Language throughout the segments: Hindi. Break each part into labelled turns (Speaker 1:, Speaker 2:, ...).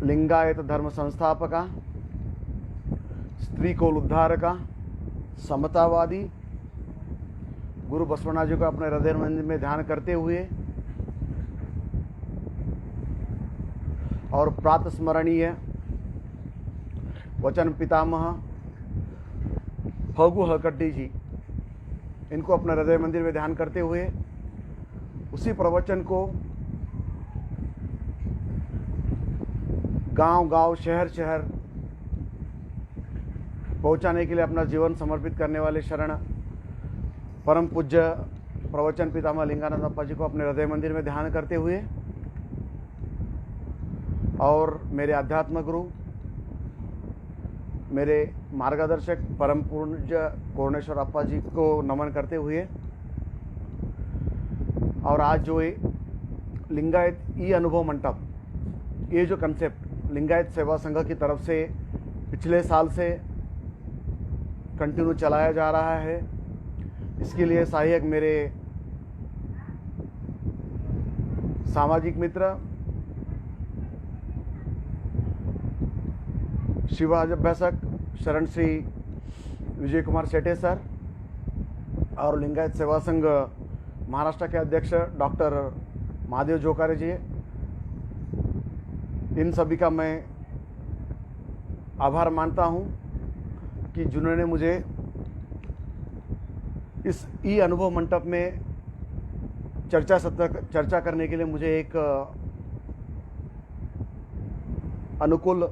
Speaker 1: लिंगायत धर्म संस्थापक, स्त्री को उद्धारक, समतावादी गुरु बसवण्णा जी को अपने हृदय मंदिर में ध्यान करते हुए और प्रातस्मरणीय वचन पितामह फगु हलकट्टी जी, इनको अपने हृदय मंदिर में ध्यान करते हुए उसी प्रवचन को गांव-गांव, शहर-शहर पहुंचाने के लिए अपना जीवन समर्पित करने वाले शरण परम पूज्य प्रवचन पितामह लिंगानंद अप्पा जी को अपने हृदय मंदिर में ध्यान करते हुए और मेरे अध्यात्म गुरु, मेरे मार्गदर्शक परम पूज्य कोरणेश्वर अप्पा जी को नमन करते हुए और आज जो लिंगायत ई अनुभव मंडप, ये जो कंसेप्ट लिंगायत सेवा संघ की तरफ से पिछले साल से कंटिन्यू चलाया जा रहा है, इसके लिए सहायक मेरे सामाजिक मित्र शिवाभ्यासक शरण श्री विजय कुमार सेठे सर और लिंगायत सेवा संघ महाराष्ट्र के अध्यक्ष डॉक्टर महादेव जोकारे जी, इन सभी का मैं आभार मानता हूं कि जिन्होंने मुझे इस ई अनुभव मंडप में चर्चा करने के लिए मुझे एक अनुकूल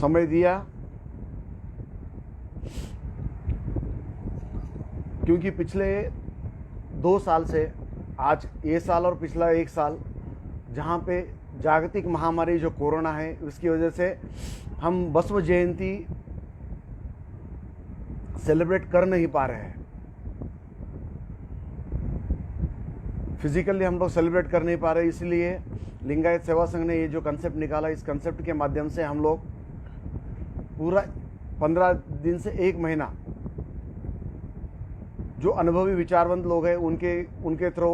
Speaker 1: समय दिया, क्योंकि पिछले 2 साल से आज ये साल और पिछला 1 साल जहाँ पे जागतिक महामारी जो कोरोना है उसकी वजह से हम बसव जयंती सेलिब्रेट कर नहीं पा रहे हैं। फिजिकली हम लोग सेलिब्रेट कर नहीं पा रहे, इसलिए लिंगायत सेवा संघ ने ये जो कंसेप्ट निकाला, इस कंसेप्ट के माध्यम से हम लोग पूरा 15 दिन से 1 महीना जो अनुभवी विचारवंत लोग हैं उनके थ्रू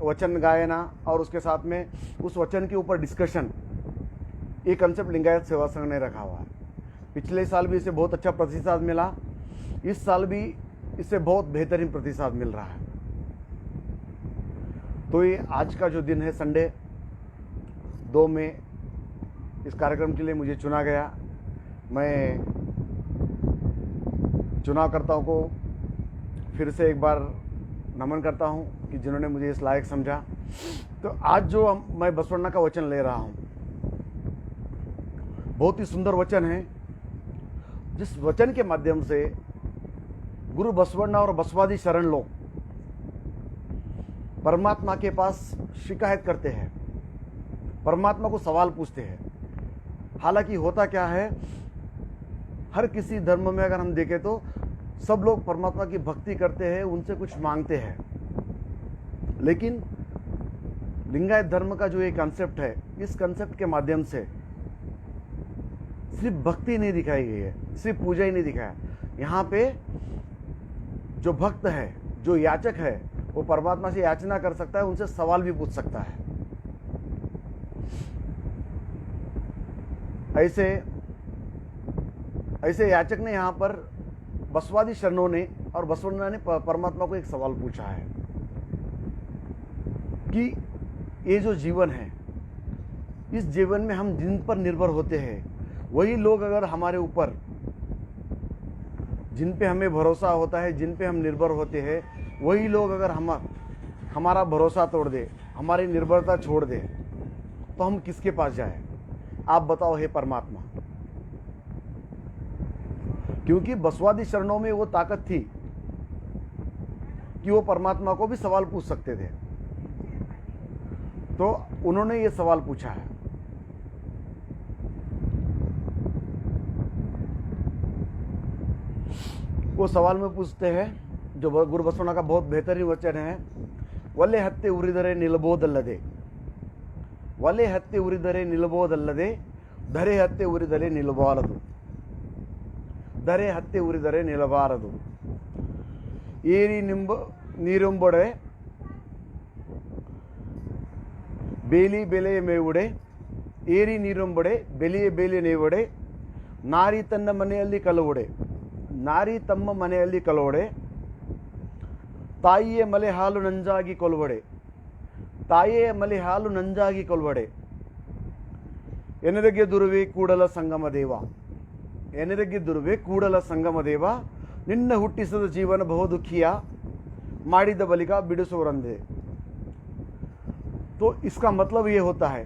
Speaker 1: वचन गायना और उसके साथ में उस वचन के ऊपर डिस्कशन, ये कंसेप्ट लिंगायत सेवा संघ ने रखा हुआ है। पिछले साल भी इसे बहुत अच्छा प्रतिसाद मिला, इस साल भी इससे बहुत बेहतरीन प्रतिसाद मिल रहा है। तो ये आज का जो दिन है संडे 2 मई, इस कार्यक्रम के लिए मुझे चुना गया। मैं चुनावकर्ताओं को फिर से एक बार नमन करता हूं कि जिन्होंने मुझे इस लायक समझा। तो आज जो मैं बसवण्णा का वचन ले रहा हूं, बहुत ही सुंदर वचन है, जिस वचन के माध्यम से गुरु बसवण्णा और बसवादी शरण लोग परमात्मा के पास शिकायत करते हैं, परमात्मा को सवाल पूछते हैं। हालांकि होता क्या है, हर किसी धर्म में अगर हम देखें तो सब लोग परमात्मा की भक्ति करते हैं, उनसे कुछ मांगते हैं, लेकिन लिंगायत धर्म का जो ये कंसेप्ट है, इस कंसेप्ट के माध्यम से सिर्फ भक्ति नहीं दिखाई गई है, सिर्फ पूजा ही नहीं दिखाया। यहाँ पे जो भक्त है, जो याचक है, वो परमात्मा से याचना कर सकता है, उनसे सवाल भी पूछ सकता है। ऐसे याचक ने यहाँ पर बसवादी शरणों ने और बसवण्णा ने परमात्मा को एक सवाल पूछा है कि ये जो जीवन है, इस जीवन में हम जिन पर निर्भर होते हैं, वही लोग अगर हमारे ऊपर, जिन पे हमें भरोसा होता है, जिन पे हम निर्भर होते हैं, वही लोग अगर हमारा भरोसा तोड़ दे, हमारी निर्भरता छोड़ दे, तो हम किसके पास जाएं? आप बताओ हे परमात्मा। क्योंकि बसवादी शरणों में वो ताकत थी कि वो परमात्मा को भी सवाल पूछ सकते थे, तो उन्होंने ये सवाल पूछा है। वो सवाल में पूछते हैं, जो गुरु बसवण्णा का बहुत बेहतरीन वचन है, वल्ले हत्ते उरिदरे निलबोदल्लदे, वल्ले हत्ते उरिदरे निलबोदल्लदे, धरे हत्ते उरिदरे निलबारದು, ಧರೆ ಹತ್ತಿ ಉರಿದರೆ ನಿಲ್ಲಬಾರದು, ಏರಿ ನೀರೆಂಬೊಡೆ ಬೇಲಿ ಬೆಲೆಯ ಮೇವುಡೆ ಏರಿ ನೀರುಂಬಡೆ ಬೆಲೆಯ ಬೇಲೆ ನೇವಡೆ ನಾರಿ ತನ್ನ ಮನೆಯಲ್ಲಿ ಕಲವಡೆ ನಾರಿ ತಮ್ಮ ಮನೆಯಲ್ಲಿ ಕಲವಡೆ ತಾಯಿಯ ಮಲೆ ಹಾಲು ನಂಜಾಗಿ ಕೊಲ್ವಡೆ ತಾಯಿಯ ಮಲೆ ಹಾಲು ನಂಜಾಗಿ ಕೊಲ್ವಡೆ ಎನರಿಗೆ ದುರುವೆ ಕೂಡಲ ಸಂಗಮ ದೇವ ಎನರಿಗೆ ದುರುವೆ ಕೂಡಲ ಸಂಗಮ ದೇವ ನಿನ್ನ ಹುಟ್ಟಿಸದ ಜೀವನ ಬಹುದುಖಿಯ ಮಾಡಿದ ಬಲಿಕ बिडुसोरंदे। तो इसका मतलब ये होता है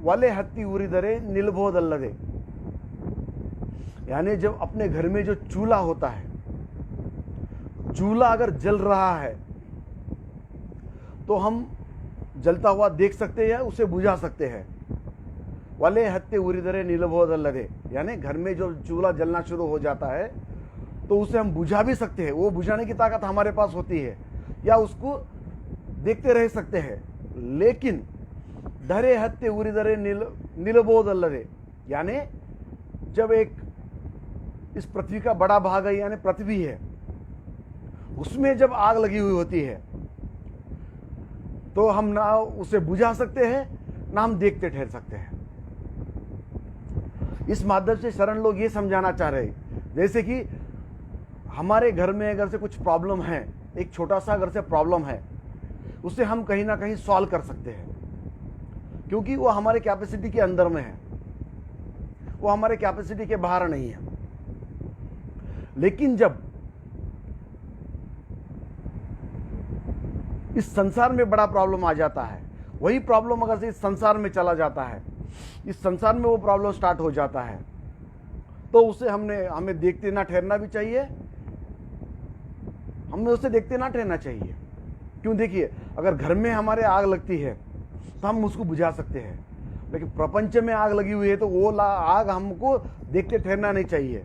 Speaker 1: वाले हत्ती उरिदरे निलभोदल्लदे, यानी जब अपने घर में जो चूल्हा होता है, चूल्हा अगर जल रहा है तो हम जलता हुआ देख सकते हैं, उसे बुझा सकते हैं। वाले हत्ते उरिदरे नीलभोदल्लदे, यानी घर में जो चूल्हा जलना शुरू हो जाता है तो उसे हम बुझा भी सकते हैं, वो बुझाने की ताकत हमारे पास होती है, या उसको देखते रह सकते हैं। लेकिन धरे हत्ते उरिदरे नीलभोदल्लदे, यानी जब एक इस पृथ्वी का बड़ा भाग है, यानी पृथ्वी है, उसमें जब आग लगी हुई होती है तो हम ना उसे बुझा सकते हैं ना हम देखते ठहर सकते हैं। इस माध्यम से शरण लोग ये समझाना चाह रहे हैं, जैसे कि हमारे घर में अगर से कुछ प्रॉब्लम है, एक छोटा सा अगर से प्रॉब्लम है, उसे हम कहीं ना कहीं सॉल्व कर सकते हैं, क्योंकि वो हमारे कैपेसिटी के अंदर में है, वो हमारे कैपेसिटी के बाहर नहीं है। लेकिन जब इस संसार में बड़ा प्रॉब्लम आ जाता है, वही प्रॉब्लम अगर से इस संसार में चला जाता है, इस संसार में वो प्रॉब्लम स्टार्ट हो जाता है, तो उसे हमें देखते ना ठहरना भी चाहिए, हमें उसे देखते ना ठहरना चाहिए। क्यों? देखिए, अगर घर में हमारे आग लगती है तो हम उसको बुझा सकते हैं, लेकिन प्रपंच में आग लगी हुई है तो वो आग हमको देखते ठहरना नहीं चाहिए,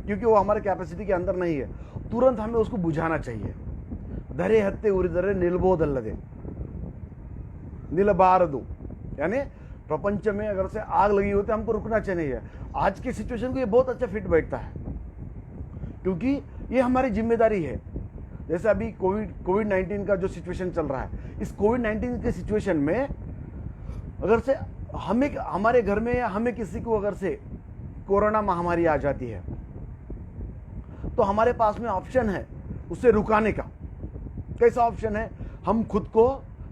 Speaker 1: क्योंकि वो हमारे कैपेसिटी के अंदर नहीं है, तुरंत हमें उसको बुझाना चाहिए। धरे हत्ते उरिदरे निलबोदल्लदे, निलबारदु, यानी प्रपंच में अगर से आग लगी होती है हमको रुकना चाहिए। आज की सिचुएशन को ये बहुत अच्छा फिट बैठता है, क्योंकि ये हमारी जिम्मेदारी है। जैसे अभी कोविड-19 का जो सिचुएशन चल रहा है, इस कोविड-19 के सिचुएशन में अगर से हमारे घर में या हमें किसी को अगर से कोरोना महामारी आ जाती है तो हमारे पास में ऑप्शन है उसे रुकाने का। कैसा ऑप्शन है? हम खुद को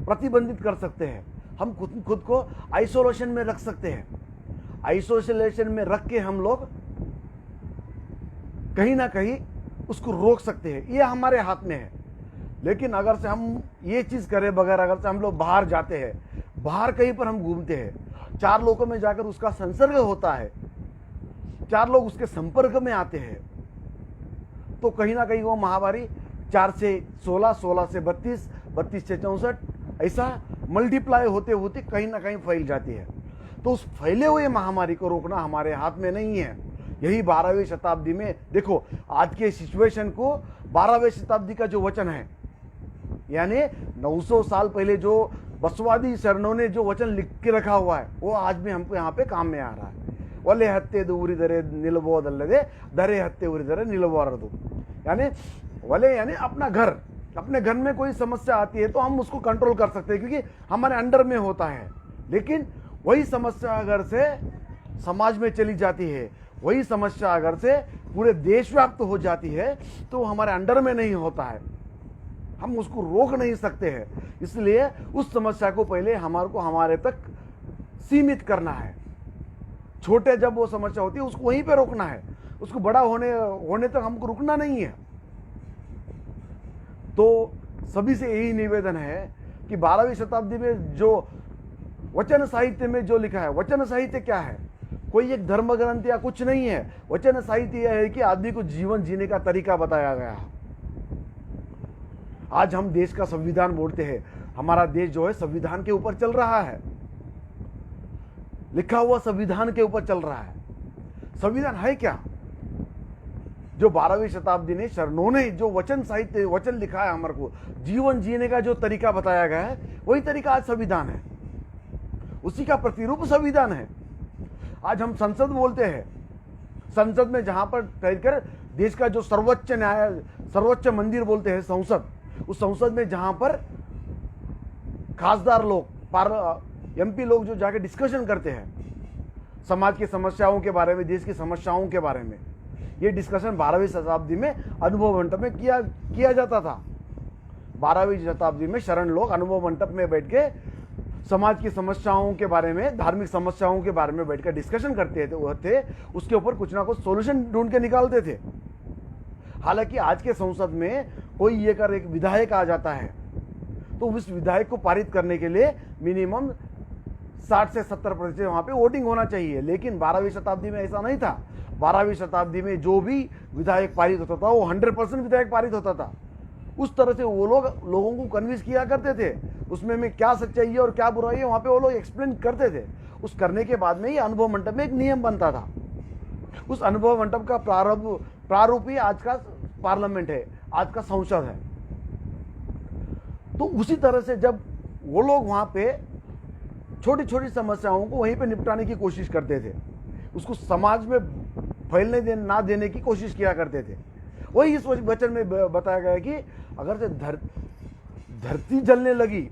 Speaker 1: प्रतिबंधित कर सकते हैं, हम खुद को आइसोलेशन में रख सकते हैं। आइसोलेशन में रख के हम लोग कहीं ना कहीं उसको रोक सकते हैं, ये हमारे हाथ में है। लेकिन अगर से हम ये चीज़ करे बगैर अगर से हम लोग बाहर जाते हैं, बाहर कहीं पर हम घूमते हैं, 4 लोगों में जाकर उसका संसर्ग होता है, 4 लोग उसके संपर्क में आते हैं, तो कहीं ना कहीं वो महामारी 4 से 16, 16 से 32, 32 से 64 ऐसा मल्टीप्लाई होते होते कहीं ना कहीं फैल जाती है। तो उस फैले हुए महामारी को रोकना हमारे हाथ में नहीं है। यही 12वीं शताब्दी में देखो, आज के सिचुएशन को 12वीं शताब्दी का जो वचन है, यानी 900 साल पहले जो बसवादी शरणों ने जो वचन लिख के रखा हुआ है, वो आज भी हमको यहाँ पे काम में आ रहा है। वले हत्ते उरिदरे निलबोदल्लदे धरे हत्ते उरिदरे निलबारदु, यानी वले यानी अपने घर में कोई समस्या आती है तो हम उसको कंट्रोल कर सकते हैं, क्योंकि हमारे अंडर में होता है। लेकिन वही समस्या अगर से समाज में चली जाती है, वही समस्या अगर से पूरे देश व्याप्त हो जाती है तो हमारे अंडर में नहीं होता है, हम उसको रोक नहीं सकते हैं। इसलिए उस समस्या को पहले हमारे तक सीमित करना है। छोटे जब वो समस्या होती है उसको वहीं पे रोकना है, उसको बड़ा होने तक हमको रुकना नहीं है। तो सभी से यही निवेदन है कि 12वीं शताब्दी में जो वचन साहित्य में जो लिखा है, वचन साहित्य क्या है? कोई एक धर्म ग्रंथ या कुछ नहीं है। वचन साहित्य यह है कि आदमी को जीवन जीने का तरीका बताया गया है। आज हम देश का संविधान बोलते हैं, हमारा देश जो है संविधान के ऊपर चल रहा है, लिखा हुआ संविधान के ऊपर चल रहा है। संविधान है क्या? जो 12वीं शताब्दी ने शरणों ने जो वचन साहित्य वचन लिखा है, हमारे को जीवन जीने का जो तरीका बताया गया है, वही तरीका आज संविधान है, उसी का प्रतिरूप संविधान है। आज हम संसद बोलते हैं, संसद में जहां पर कहकर देश का जो सर्वोच्च न्याय सर्वोच्च मंदिर बोलते हैं संसद, उस संसद में जहां पर खासदार लोग एमपी लोग जो जाके डिस्कशन करते हैं समाज की समस्याओं के बारे में, देश की समस्याओं के बारे में, ये डिस्कशन 12वीं शताब्दी में अनुभव मंडप में किया जाता था। 12वीं शताब्दी में शरण लोग अनुभव मंडप में बैठ के समाज की समस्याओं के बारे में, धार्मिक समस्याओं के बारे में बैठकर डिस्कशन करते थे, उसके ऊपर कुछ ना कुछ सॉल्यूशन ढूंढ के निकालते थे। हालांकि आज के संसद में कोई ये कर एक विधायक आ जाता है तो उस विधायक को पारित करने के लिए मिनिमम 60 से 70% वहां पे वोटिंग होना चाहिए, लेकिन 12वीं शताब्दी में ऐसा नहीं था। 12वीं शताब्दी में जो भी विधायक पारित होता था वो 100% विधायक पारित होता था। उस तरह से वो लोग लोगों को कन्विंस किया करते थे, उसमें क्या सच्चाई है और क्या बुराई है वहां पे वो लोग एक्सप्लेन करते थे। उस करने के बाद में ही अनुभव मंडप में एक नियम बनता था। उस अनुभव मंडप का प्रारूप ही आज का पार्लियामेंट है, आज का संसद है। तो उसी तरह से जब वो लोग वहां पे छोटी छोटी समस्याओं को वहीं पे निपटाने की कोशिश करते थे, उसको समाज में फैलने ना देने की कोशिश किया करते थे। वही इस वचन में बताया गया है कि अगर से धरती जलने लगी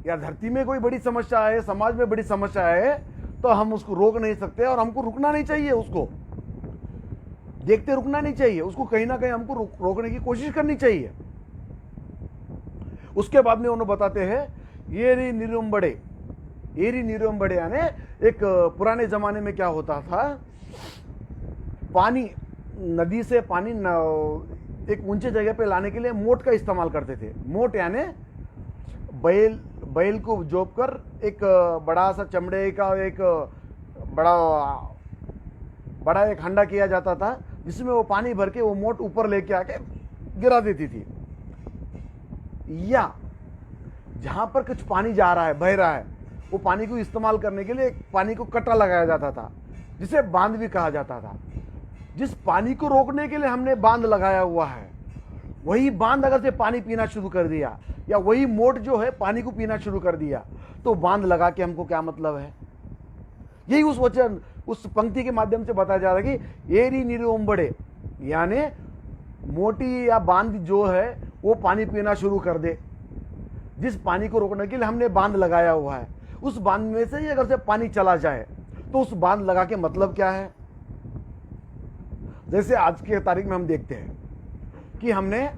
Speaker 1: या धरती में कोई बड़ी समस्या है, समाज में बड़ी समस्या है, तो हम उसको रोक नहीं सकते और हमको रुकना नहीं चाहिए, उसको देखते रुकना नहीं चाहिए, उसको कहीं ना कहीं हमको रोकने की कोशिश करनी चाहिए। उसके बाद में उन्होंने बताते हैं एरी निरुम्बड़े यानी एक पुराने जमाने में क्या होता था, पानी नदी से पानी एक ऊंचे जगह पे लाने के लिए मोट का इस्तेमाल करते थे। मोट यानी बैल को जोप कर एक बड़ा सा चमड़े का एक बड़ा एक हंडा किया जाता था, जिसमें वो पानी भर के वो मोट ऊपर लेके आके गिरा देती थी। या जहां पर कुछ पानी जा रहा है, बह रहा है, वो पानी को इस्तेमाल करने के लिए पानी को कट्टा लगाया जाता था, जिसे बांध भी कहा जाता था। जिस पानी को रोकने के लिए हमने बांध लगाया हुआ है, वही बांध अगर से पानी पीना शुरू कर दिया या वही मोट जो है पानी को पीना शुरू कर दिया, तो बांध लगा के हमको क्या मतलब है। यही उस वचन, उस पंक्ति के माध्यम से बताया जा रहा है कि एरी निरुम्बड़े यानी मोटी या बांध जो है वो पानी पीना शुरू कर दे। जिस पानी को रोकने के लिए हमने बांध लगाया हुआ है, उस बांध में से ही अगर से पानी चला जाए तो उस बांध लगा के मतलब क्या है। जैसे आज के तारीख में हम देखते हैं कि हमने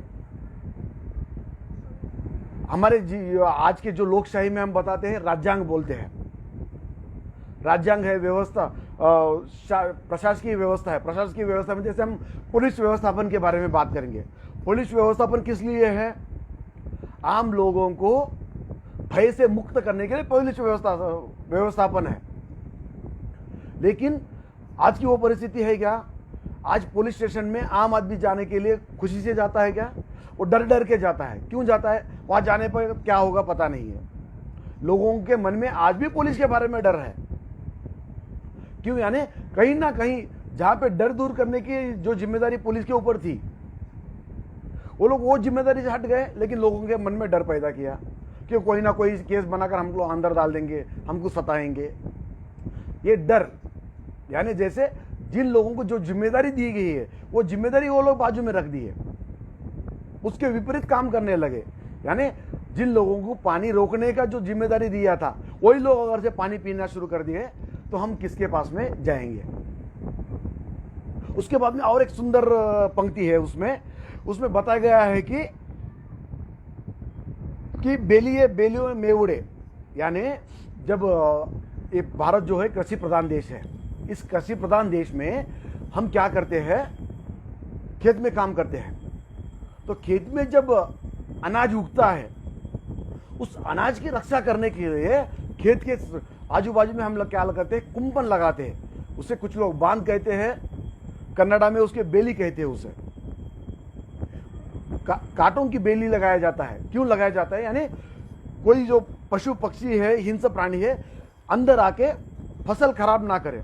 Speaker 1: हमारे आज के जो लोकशाही में हम बताते हैं राज्यांग बोलते हैं। राज्यांग है व्यवस्था, प्रशासकीय व्यवस्था है। प्रशासकीय व्यवस्था में जैसे हम पुलिस व्यवस्थापन के बारे में बात करेंगे। पुलिस व्यवस्थापन किस लिए है? आम लोगों को भय से मुक्त करने के लिए पुलिस व्यवस्थापन है। लेकिन आज की वो परिस्थिति है क्या? आज पुलिस स्टेशन में आम आदमी जाने के लिए खुशी से जाता है क्या? वो डर डर के जाता है। क्यों जाता है? वहां जाने पर क्या होगा पता नहीं है। लोगों के मन में आज भी पुलिस के बारे में डर है। क्यों? यानी कहीं ना कहीं जहां पे डर दूर करने की जो जिम्मेदारी पुलिस के ऊपर थी, वो लोग वो जिम्मेदारी से हट गए, लेकिन लोगों के मन में डर पैदा किया कि कोई ना कोई केस बनाकर हम लोग अंदर डाल देंगे, हमको सताएंगे। ये डर यानी जैसे जिन लोगों को जो जिम्मेदारी दी गई है वो जिम्मेदारी वो लोग बाजू में रख दी है, उसके विपरीत काम करने लगे। यानी जिन लोगों को पानी रोकने का जो जिम्मेदारी दिया था, वही लोग अगर से पानी पीना शुरू कर दिए तो हम किसके पास में जाएंगे। उसके बाद में और एक सुंदर पंक्ति है, उसमें बताया गया है कि बेलियो मेवड़े यानी जब ये भारत जो है कृषि प्रधान देश है, इस कृषि प्रधान देश में हम क्या करते हैं? खेत में काम करते हैं। तो खेत में जब अनाज उगता है, उस अनाज की रक्षा करने के लिए खेत के आजू बाजू में हम लोग क्या लगाते हैं? कुंपन लगाते हैं। उसे कुछ लोग बांध कहते हैं, कन्नड़ा में उसके बेली कहते हैं। उसे कांटों की बेली लगाया जाता है। क्यों लगाया जाता है? यानी कोई जो पशु पक्षी है, हिंस्र प्राणी है, अंदर आके फसल खराब ना करे,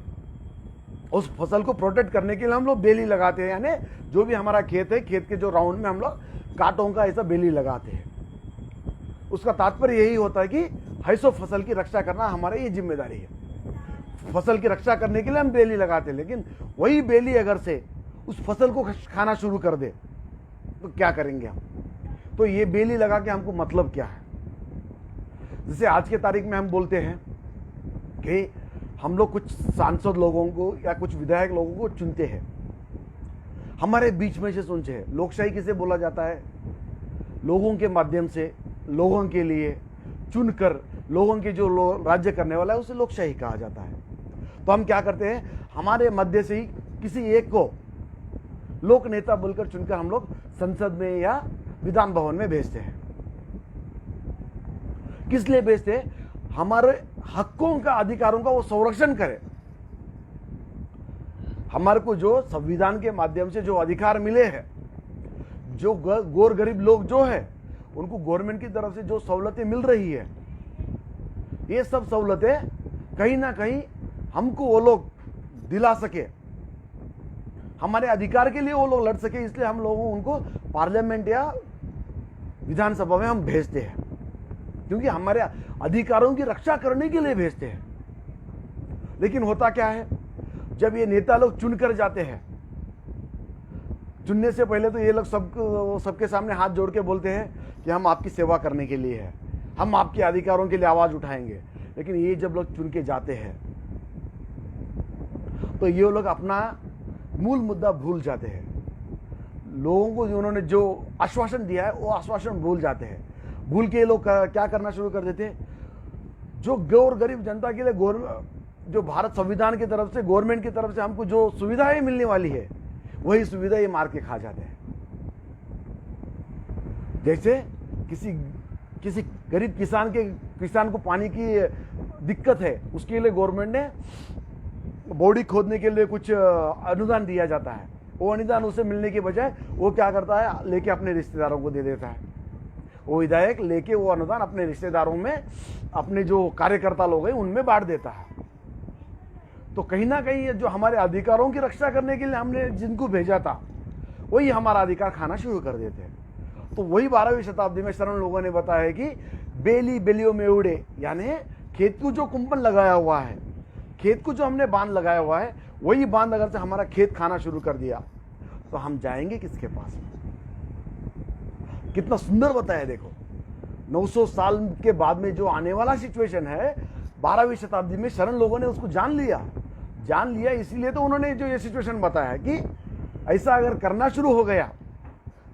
Speaker 1: उस फसल को प्रोटेक्ट करने के लिए हम लोग बेली लगाते हैं। यानी जो भी हमारा खेत है, खेत के जो राउंड में हम लोग कांटों का ऐसा बेली लगाते हैं। उसका तात्पर्य यही होता है कि हैसो फसल की रक्षा करना हमारी ये जिम्मेदारी है। फसल की रक्षा करने के लिए हम बेली लगाते हैं, लेकिन वही बेली अगर से उस फसल को खाना शुरू कर दे तो क्या करेंगे हम? तो ये बेली लगा के हमको मतलब क्या है? जैसे आज के तारीख में हम बोलते हैं कि हम लोग कुछ सांसद लोगों को या कुछ विधायक लोगों को चुनते हैं, हमारे बीच में से चुनते हैं। लोकशाही किसे बोला जाता है? लोगों के माध्यम से, लोगों के लिए चुनकर लोगों के जो राज्य करने वाला है उसे लोकशाही कहा जाता है। तो हम क्या करते हैं, हमारे मध्य से ही किसी एक को लोक नेता बोलकर चुनकर हम लोग संसद में या विधान भवन में भेजते हैं। किस लिए भेजते हैं? हमारे हकों का, अधिकारों का वो संरक्षण करे। हमारे को जो संविधान के माध्यम से जो अधिकार मिले हैं, जो गौर गरीब लोग जो है उनको गवर्नमेंट की तरफ से जो सहूलतें मिल रही है, ये सब सहूलतें कहीं ना कहीं हमको वो लोग दिला सके, हमारे अधिकार के लिए वो लोग लड़ सके, इसलिए हम लोगों उनको पार्लियामेंट या विधानसभा में हम भेजते हैं, क्योंकि हमारे अधिकारों की रक्षा करने के लिए भेजते हैं। लेकिन होता क्या है, जब ये नेता लोग चुनकर जाते हैं, चुनने से पहले तो ये लोग सबके सामने हाथ जोड़ के बोलते हैं कि हम आपकी सेवा करने के लिए है, हम आपके अधिकारों के लिए आवाज उठाएंगे। लेकिन ये जब लोग चुन के जाते हैं तो ये लोग अपना मूल मुद्दा भूल जाते हैं। लोगों को उन्होंने जो आश्वासन दिया है वो आश्वासन भूल जाते हैं। भूल के ये लोग क्या करना शुरू कर देते हैं, जो गौर गरीब जनता के लिए जो भारत संविधान की तरफ से, गवर्नमेंट की तरफ से हमको जो सुविधाएं मिलने वाली है, वही सुविधा ये मार के खा जाते हैं। जैसे किसी गरीब किसान को पानी की दिक्कत है, उसके लिए गवर्नमेंट ने बॉडी खोदने के लिए कुछ अनुदान दिया जाता है। वो अनुदान उसे मिलने के बजाय वो क्या करता है, लेके अपने रिश्तेदारों को दे देता है। वो विधायक लेके वो अनुदान अपने रिश्तेदारों में, अपने जो कार्यकर्ता लोग हैं उनमें बांट देता है। तो कहीं ना कहीं ये जो हमारे अधिकारों की रक्षा करने के लिए हमने जिनको भेजा था, वही हमारा अधिकार खाना शुरू कर देते हैं। तो वही 12वीं शताब्दी में शरण लोगों ने बताया कि बेली बेलियों में उड़े, यानी खेत को जो कुंपन लगाया हुआ है, खेत को जो हमने बांध लगाया हुआ है, वही बांध अगर से हमारा खेत खाना शुरू कर दिया तो हम जाएंगे किसके पास? कितना सुंदर बताया देखो। 900 साल के बाद में जो आने वाला सिचुएशन है, 12वीं शताब्दी में शरण लोगों ने उसको जान लिया। इसीलिए तो उन्होंने जो ये सिचुएशन बताया कि ऐसा अगर करना शुरू हो गया,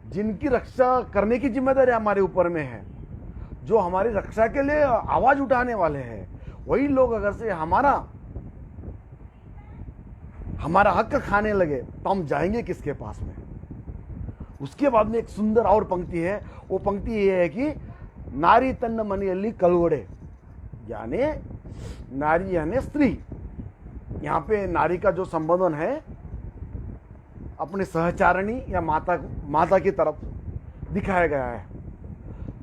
Speaker 1: जिनकी रक्षा करने की जिम्मेदारी हमारे ऊपर में है, जो हमारी रक्षा के लिए आवाज उठाने वाले हैं, वही लोग अगर से हमारा हक खाने लगे तो हम जाएंगे किसके पास में? उसके बाद में एक सुंदर और पंक्ति है। वो पंक्ति ये है कि नारी तन्न मनियल्ली कलवड़े, यानी नारी यानी स्त्री। यहाँ पे नारी का जो संबोधन है अपने सहचारिणी या माता की तरफ दिखाया गया है।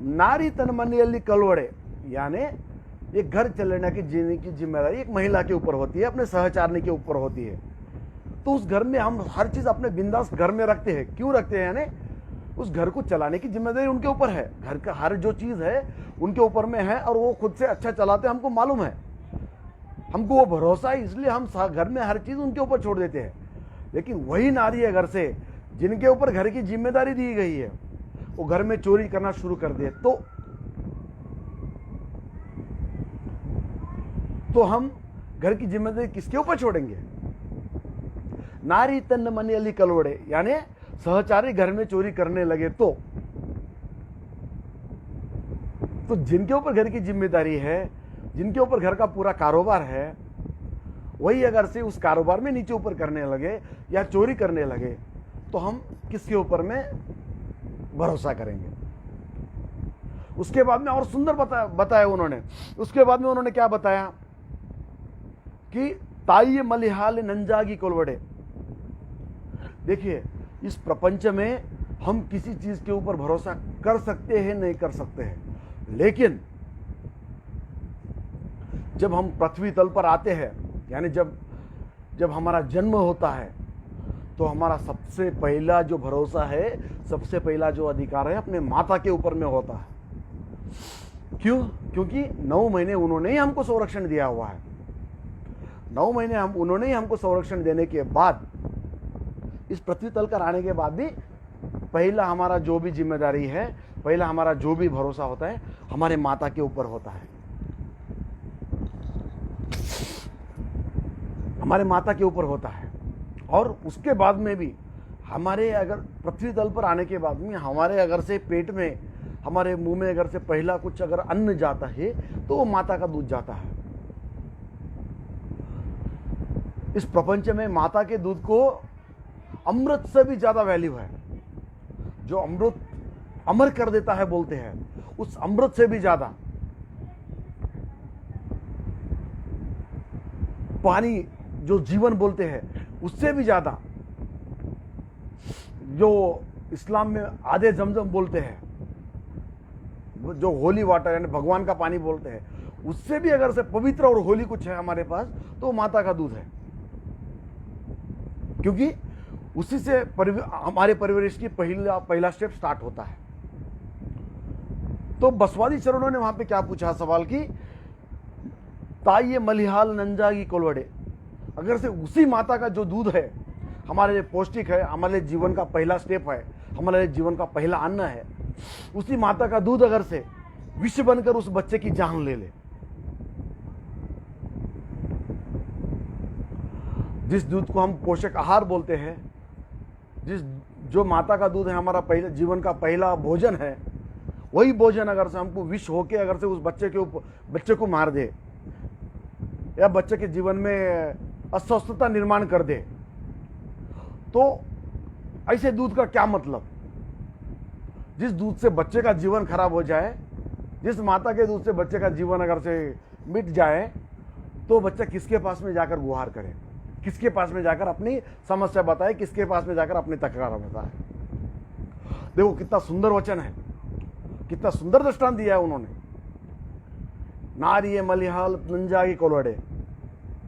Speaker 1: नारी तन मनियल्ली कलवड़े, यानी एक घर चलने की जीने की जिम्मेदारी एक महिला के ऊपर होती है, अपने सहचारिणी के ऊपर होती है। तो उस घर में हम हर चीज अपने बिंदास घर में रखते हैं। क्यों रखते हैं? यानी उस घर को चलाने की जिम्मेदारी उनके ऊपर है। घर का हर जो चीज है उनके ऊपर में है और वो खुद से अच्छा चलाते हैं, हमको मालूम है, हमको वो भरोसा है, इसलिए हम घर में हर चीज उनके ऊपर छोड़ देते हैं। लेकिन वही नारी है घर से, जिनके ऊपर घर की जिम्मेदारी दी गई है, वो घर में चोरी करना शुरू कर दे तो हम घर की जिम्मेदारी किसके ऊपर छोड़ेंगे? नारी तन्न मनियल्ली कलवड़े, यानी सहचारी घर में चोरी करने लगे तो जिनके ऊपर घर की जिम्मेदारी है, जिनके ऊपर घर का पूरा कारोबार है, वही अगर से उस कारोबार में नीचे ऊपर करने लगे या चोरी करने लगे तो हम किसके ऊपर में भरोसा करेंगे? उसके बाद में और सुंदर बताया उन्होंने। उसके बाद में उन्होंने क्या बताया कि ताई मलिहाल नंजागी कोलवड़े। देखिए, इस प्रपंच में हम किसी चीज के ऊपर भरोसा कर सकते हैं, नहीं कर सकते हैं, लेकिन जब हम पृथ्वी तल पर आते हैं, यानी जब हमारा जन्म होता है, तो हमारा सबसे पहला जो भरोसा है, सबसे पहला जो अधिकार है, अपने माता के ऊपर में होता है। क्यों? क्योंकि 9 महीने उन्होंने ही हमको संरक्षण दिया हुआ है। 9 महीने उन्होंने ही हमको संरक्षण देने के बाद, इस पृथ्वी तल पर आने के बाद भी पहला हमारा जो भी जिम्मेदारी है, पहला हमारा जो भी भरोसा होता है, हमारे माता के ऊपर होता है। हमारे माता के ऊपर होता है। और उसके बाद में भी हमारे अगर पृथ्वी तल पर आने के बाद में हमारे अगर से पेट में, हमारे मुंह में अगर से पहला कुछ अगर अन्न जाता है तो वो माता का दूध जाता है। इस प्रपंच में माता के दूध को अमृत से भी ज्यादा वैल्यू है। जो अमृत अमर कर देता है बोलते हैं, उस अमृत से भी ज्यादा पानी जो जीवन बोलते हैं, उससे भी ज्यादा जो इस्लाम में आधे जमजम बोलते हैं, जो होली वाटर यानी भगवान का पानी बोलते हैं, उससे भी अगर से पवित्र और होली कुछ है हमारे पास तो माता का दूध है। क्योंकि उसी से हमारे परिवेश की पहला स्टेप स्टार्ट होता है। तो बसवादी चरणों ने वहां पे क्या पूछा सवाल की, ताइये मलिहाल नंजागी कोलवड़े, अगर से उसी माता का जो दूध है हमारे लिए पौष्टिक है, हमारे लिए जीवन का पहला स्टेप है, हमारे लिए जीवन का पहला अन्न है, उसी माता का दूध अगर से विष बनकर उस बच्चे की जान ले ले, जिस दूध को हम पोषक आहार बोलते हैं, जो माता का दूध है हमारा पहले जीवन का पहला भोजन है, वही भोजन अगर से हमको विष होके अगर से उस बच्चे को मार दे या बच्चे के जीवन में अस्वस्थता निर्माण कर दे, तो ऐसे दूध का क्या मतलब। जिस दूध से बच्चे का जीवन खराब हो जाए, जिस माता के दूध से बच्चे का जीवन अगर से मिट जाए, तो बच्चा किसके पास में जाकर गुहार करे, किसके पास में जाकर अपनी समस्या बताए, किसके पास में जाकर अपनी तकरार बताए। देखो कितना सुंदर वचन है, कितना सुंदर दृष्टांत दिया है उन्होंने। नारिये मलिहाल नंजागी कोलवड़े,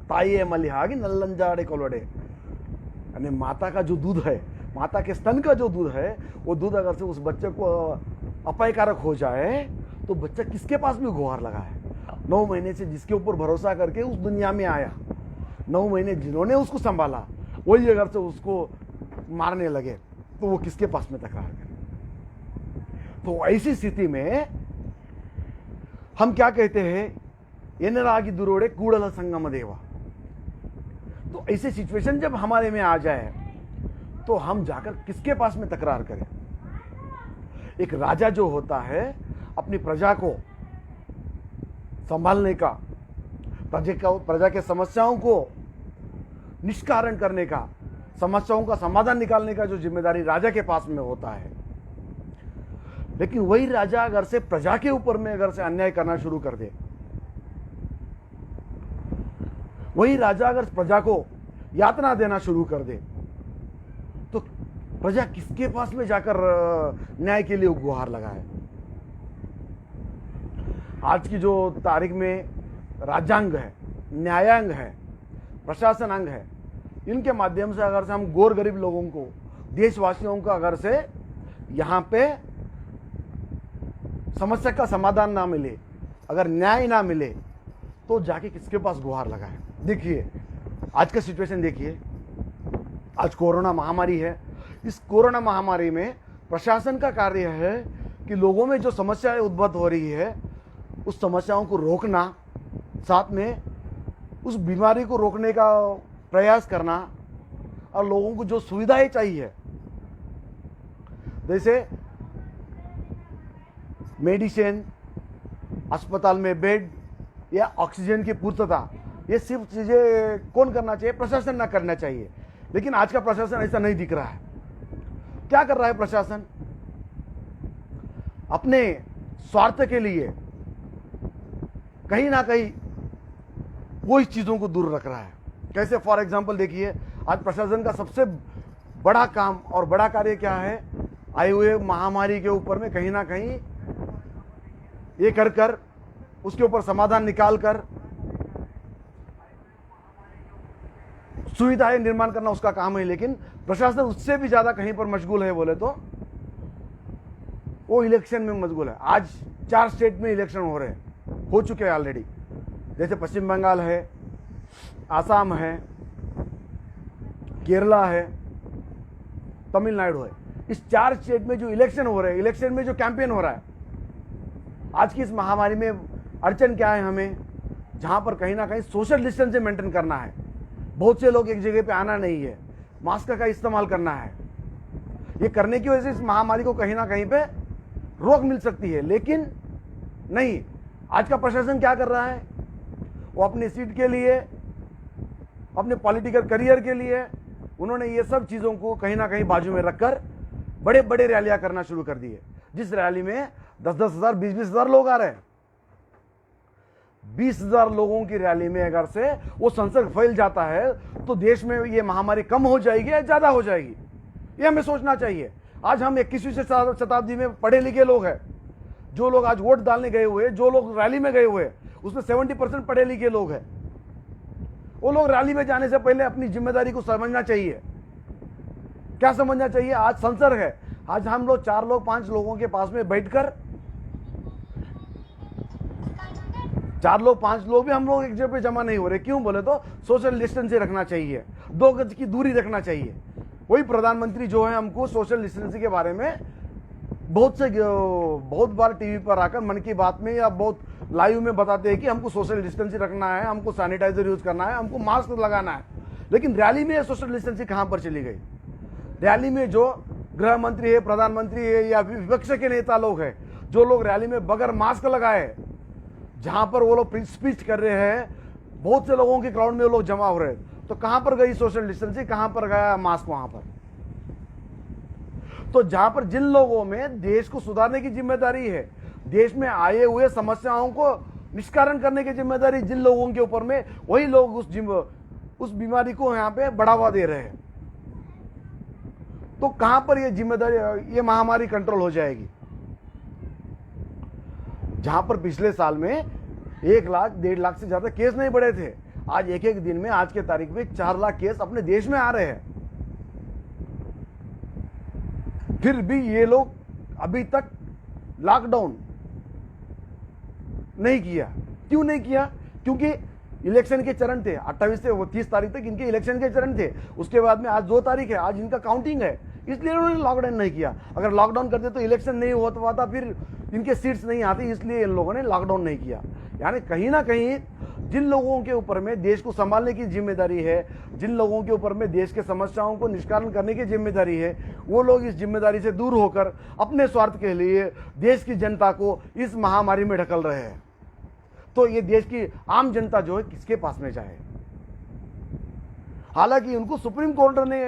Speaker 1: ताइये मलिहागी नल्लंजाड़े कोलवड़े, यानी माता का जो दूध है, माता के स्तन का जो दूध है, वो दूध अगर से उस बच्चे को अपायकारक हो जाए तो बच्चा किसके पास में गुहार लगा है। 9 महीने से जिसके ऊपर भरोसा करके उस दुनिया में आया, 9 महीने जिन्होंने उसको संभाला, वही अगर से उसको मारने लगे तो वो किसके पास में तकरार करे। तो ऐसी स्थिति में हम क्या कहते हैं, एनरागी दुरोड़े कूड़ल संगम देवा। तो ऐसे सिचुएशन जब हमारे में आ जाए तो हम जाकर किसके पास में तकरार करें। एक राजा जो होता है अपनी प्रजा को संभालने का, प्रजा के समस्याओं को निष्कारण करने का, समस्याओं का समाधान निकालने का जो जिम्मेदारी राजा के पास में होता है, लेकिन वही राजा अगर से प्रजा के ऊपर में अगर से अन्याय करना शुरू कर दे, वही राजा अगर प्रजा को यातना देना शुरू कर दे, तो प्रजा किसके पास में जाकर न्याय के लिए गुहार लगाए। आज की जो तारीख में राज्यांग है, न्यायांग है, प्रशासन अंग है, इनके माध्यम से अगर से हम गोर गरीब लोगों को, देशवासियों को अगर से यहां पे समस्या का समाधान ना मिले, अगर न्याय ना मिले, तो जाके किसके पास गुहार लगाए। देखिए आज का सिचुएशन देखिए, आज कोरोना महामारी है। इस कोरोना महामारी में प्रशासन का कार्य है कि लोगों में जो समस्याएं उद्भव हो रही है, उस समस्याओं को रोकना, साथ में उस बीमारी को रोकने का प्रयास करना, और लोगों को जो सुविधाएं चाहिए, जैसे मेडिसिन, अस्पताल में बेड या ऑक्सीजन की पूर्तता, ये सिर्फ चीजें कौन करना चाहिए, प्रशासन ना करना चाहिए। लेकिन आज का प्रशासन ऐसा नहीं दिख रहा है। क्या कर रहा है प्रशासन? अपने स्वार्थ के लिए कहीं ना कहीं वो इस चीजों को दूर रख रहा है। कैसे? फॉर एग्जांपल देखिए, आज प्रशासन का सबसे बड़ा काम और बड़ा कार्य क्या है, आए हुए महामारी के ऊपर में कहीं ना कहीं ये कर उसके ऊपर समाधान निकाल कर सुविधाएं निर्माण करना उसका काम है। लेकिन प्रशासन उससे भी ज्यादा कहीं पर मशगूल है बोले तो वो इलेक्शन में मशगूल है। आज 4 स्टेट में इलेक्शन हो चुके हैं ऑलरेडी, जैसे पश्चिम बंगाल है, आसाम है, केरला है, तमिलनाडु है। इस 4 स्टेट में जो इलेक्शन हो रहे हैं, इलेक्शन में जो कैंपेन हो रहा है, आज की इस महामारी में अड़चन क्या है हमें, जहां पर कहीं ना कहीं सोशल डिस्टेंस मेंटेन करना है, बहुत से लोग एक जगह पे आना नहीं है, मास्क का इस्तेमाल करना है। ये करने की वजह से इस महामारी को कहीं ना कहीं पे रोक मिल सकती है, लेकिन नहीं, आज का प्रशासन क्या कर रहा है, वो अपनी सीट के लिए, अपने पॉलिटिकल करियर के लिए उन्होंने ये सब चीजों को कहीं ना कहीं बाजू में रखकर बड़े बड़े रैलियां करना शुरू कर दी है, जिस रैली में 10-10 हजार 20-20 हजार लोग आ रहे हैं। 20,000 लोगों की रैली में अगर से वो संसर्ग फैल जाता है तो देश में ये महामारी कम हो जाएगी या ज्यादा हो जाएगी, ये हमें सोचना चाहिए। आज हम 21वीं शताब्दी में पढ़े लिखे लोग हैं, जो लोग आज वोट डालने गए हुए, जो लोग रैली में गए हुए, उसमें 70% पढ़े लिखे लोग हैं। वो लोग रैली में जाने से पहले अपनी जिम्मेदारी को समझना चाहिए। क्या समझना चाहिए? आज संसर्ग है, आज हम लोग 4 लोग 5 लोगों के पास में बैठकर 4 लोग 5 लोग भी हम लोग एक जगह पे जमा नहीं हो रहे। क्यों बोले तो सोशल डिस्टेंसिंग रखना चाहिए, 2 गज की दूरी रखना चाहिए। वही प्रधानमंत्री जो है हमको सोशल डिस्टेंसिंग के बारे में बहुत बार टीवी पर आकर मन की बात में या बहुत लाइव में बताते हैं कि हमको सोशल डिस्टेंसिंग रखना है, हमको सैनिटाइजर यूज करना है, हमको मास्क लगाना है। लेकिन रैली में सोशल डिस्टेंसिंग कहां पर चली गई? रैली में जो गृह मंत्री है, प्रधानमंत्री है या विपक्ष के नेता लोग हैं, जो लोग रैली में बगैर मास्क लगाए, जहां पर वो लोग स्पीच कर रहे हैं, बहुत से लोगों के क्राउड में वो लोग जमा हो रहे हैं, तो कहां पर गई सोशल डिस्टेंसिंग, कहां पर गया मास्क? वहां पर तो जहां पर जिन लोगों में देश को सुधारने की जिम्मेदारी है, देश में आए हुए समस्याओं को निष्कारण करने की जिम्मेदारी जिन लोगों के ऊपर में, वही लोग उस बीमारी को यहां पे बढ़ावा दे रहे हैं। तो कहां पर ये जिम्मेदारी, ये महामारी कंट्रोल हो जाएगी? जहां पर पिछले साल में 1 लाख 1.5 लाख से ज्यादा केस नहीं बढ़े थे, आज एक दिन में, आज के तारीख में 4 लाख केस अपने देश में आ रहे हैं। फिर भी ये लोग अभी तक लॉकडाउन नहीं किया। क्यों नहीं किया? क्योंकि इलेक्शन के चरण थे, 28 से 30 तारीख तक इनके इलेक्शन के चरण थे। उसके बाद में आज 2 तारीख है, आज इनका काउंटिंग है, इसलिए उन्होंने लॉकडाउन नहीं किया। अगर लॉकडाउन करते तो इलेक्शन नहीं होता पाता, फिर इनके सीट्स नहीं आती, इसलिए इन लोगों ने लॉकडाउन नहीं किया। यानी कहीं ना कहीं जिन लोगों के ऊपर में देश को संभालने की जिम्मेदारी है, जिन लोगों के ऊपर में देश के समस्याओं को निष्कारण करने की जिम्मेदारी है, वो लोग इस जिम्मेदारी से दूर होकर अपने स्वार्थ के लिए देश की जनता को इस महामारी में ढकल रहे हैं। तो ये देश की आम जनता जो है किसके पास में जाए? हालांकि उनको सुप्रीम कोर्ट ने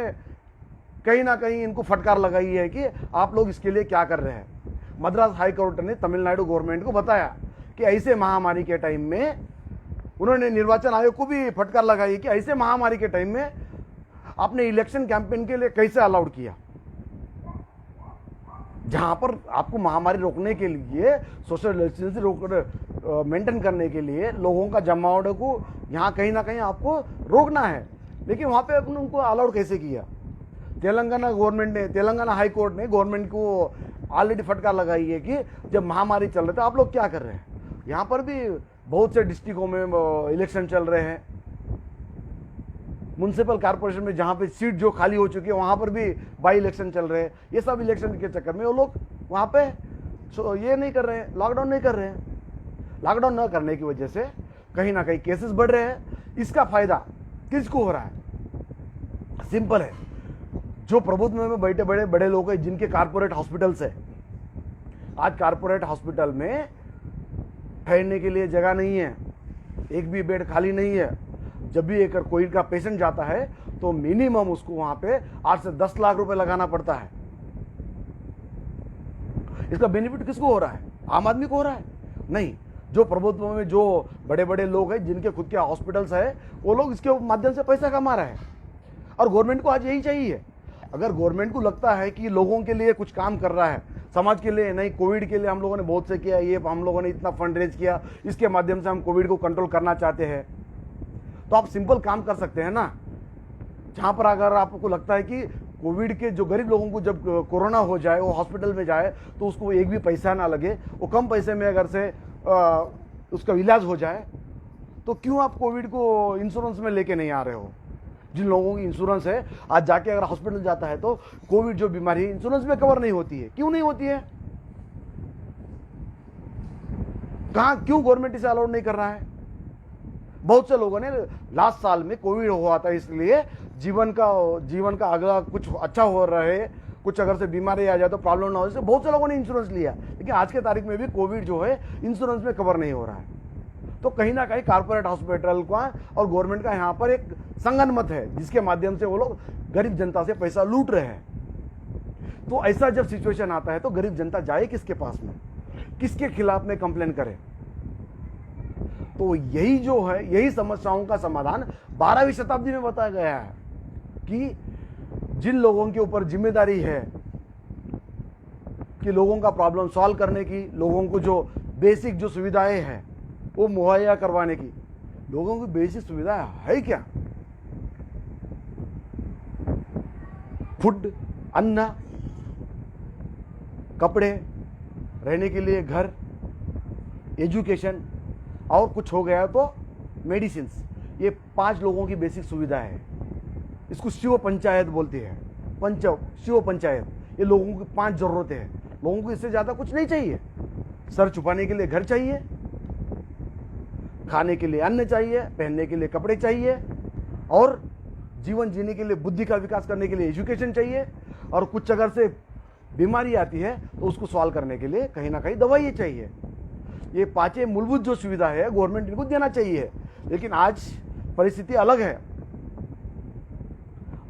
Speaker 1: कहीं ना कहीं इनको फटकार लगाई है कि आप लोग इसके लिए क्या कर रहे हैं। मद्रास हाई कोर्ट ने तमिलनाडु गवर्नमेंट को बताया कि ऐसे महामारी के टाइम में, उन्होंने निर्वाचन आयोग को भी फटकार लगाई कि ऐसे महामारी के टाइम में आपने इलेक्शन कैंपेन के लिए कैसे अलाउड किया, जहां पर आपको महामारी रोकने के लिए, सोशल डिस्टेंसिंग मेंटेन करने के लिए लोगों का जमावड़े को यहां कहीं ना कहीं आपको रोकना है, लेकिन वहां पे आपने उनको अलाउड कैसे किया? तेलंगाना गवर्नमेंट ने, तेलंगाना हाई कोर्ट ने गवर्नमेंट को ऑलरेडी फटकार लगाई है कि जब महामारी चल रही है तो आप लोग क्या कर रहे हैं। यहां पर भी बहुत से डिस्ट्रिक्टों में इलेक्शन चल रहे हैं, म्युनिसिपल कॉर्पोरेशन में जहां पे सीट जो खाली हो चुकी है वहां पर भी बाई इलेक्शन चल रहे हैं। ये सब इलेक्शन के चक्कर में वो लोग वहां पे ये नहीं कर रहे हैं, लॉकडाउन नहीं कर रहे हैं। लॉकडाउन न करने की वजह से कहीं ना कहीं केसेस बढ़ रहे हैं। इसका फायदा किसको हो रहा है? सिंपल है, जो प्रभुत्व में बैठे बड़े बड़े लोग हैं, जिनके कारपोरेट हॉस्पिटल्स है। आज कारपोरेट हॉस्पिटल में ठहरने के लिए जगह नहीं है, एक भी बेड खाली नहीं है। जब भी एक कोविड का पेशेंट जाता है तो मिनिमम उसको वहां पे 8 से 10 लाख रुपए लगाना पड़ता है। इसका बेनिफिट किसको हो रहा है? आम आदमी को हो रहा है? नहीं, जो प्रभुत्व में जो बड़े बड़े लोग हैं, जिनके खुद के हॉस्पिटल्स है, वो लोग इसके माध्यम से पैसा कमा रहे हैं। और गवर्नमेंट को आज यही चाहिए। अगर गवर्नमेंट को लगता है कि लोगों के लिए कुछ काम कर रहा है, समाज के लिए नहीं, कोविड के लिए हम लोगों ने बहुत से किया, ये हम लोगों ने इतना फंड रेज किया, इसके माध्यम से हम कोविड को कंट्रोल करना चाहते हैं, तो आप सिंपल काम कर सकते हैं ना। जहां पर अगर आपको लगता है कि कोविड के जो गरीब लोगों को जब कोरोना हो जाए, वो हॉस्पिटल में जाए तो उसको एक भी पैसा ना लगे, वो कम पैसे में अगर से उसका इलाज हो जाए, तो क्यों आप कोविड को इंश्योरेंस में लेके नहीं आ रहे हो? जिन लोगों की इंश्योरेंस है, आज जाके अगर हॉस्पिटल जाता है तो कोविड जो बीमारी है इंश्योरेंस में कवर नहीं होती है। क्यों नहीं होती है? क्यों गवर्नमेंट इसे अलाउड नहीं कर रहा है? बहुत से लोगों ने लास्ट साल में कोविड हुआ था, इसलिए जीवन का अगला कुछ अच्छा हो रहे, कुछ अगर से बीमारी आ जाए तो प्रॉब्लम ना हो, इसलिए बहुत से लोगों ने इंश्योरेंस लिया। लेकिन आज के तारीख में भी कोविड जो है इंश्योरेंस में कवर नहीं हो रहा है। तो कहीं ना कहीं कारपोरेट हॉस्पिटल का और गवर्नमेंट का यहाँ पर एक संगनमत है, जिसके माध्यम से वो लोग गरीब जनता से पैसा लूट रहे हैं। तो ऐसा जब सिचुएशन आता है तो गरीब जनता जाए किसके पास में, किसके खिलाफ में कंप्लेन करे? तो यही जो है, यही समस्याओं का समाधान 12वीं शताब्दी में बताया गया है कि जिन लोगों के ऊपर जिम्मेदारी है कि लोगों का प्रॉब्लम सॉल्व करने की, लोगों को जो बेसिक जो सुविधाएं हैं वो मुहैया करवाने की। लोगों की बेसिक सुविधाएं है क्या? फूड, अन्न, कपड़े, रहने के लिए घर, एजुकेशन, और कुछ हो गया तो मेडिसिन। ये 5 लोगों की बेसिक सुविधा है। इसको शिव पंचायत बोलते हैं, शिव पंचायत। ये लोगों की 5 जरूरतें हैं। लोगों को इससे ज्यादा कुछ नहीं चाहिए। सर छुपाने के लिए घर चाहिए, खाने के लिए अन्न चाहिए, पहनने के लिए कपड़े चाहिए, और जीवन जीने के लिए, बुद्धि का विकास करने के लिए एजुकेशन चाहिए, और कुछ अगर से बीमारी आती है तो उसको सॉल्व करने के लिए कहीं ना कहीं दवाई चाहिए। ये 5 मूलभूत जो सुविधा है गवर्नमेंट इनको देना चाहिए। लेकिन आज परिस्थिति अलग है।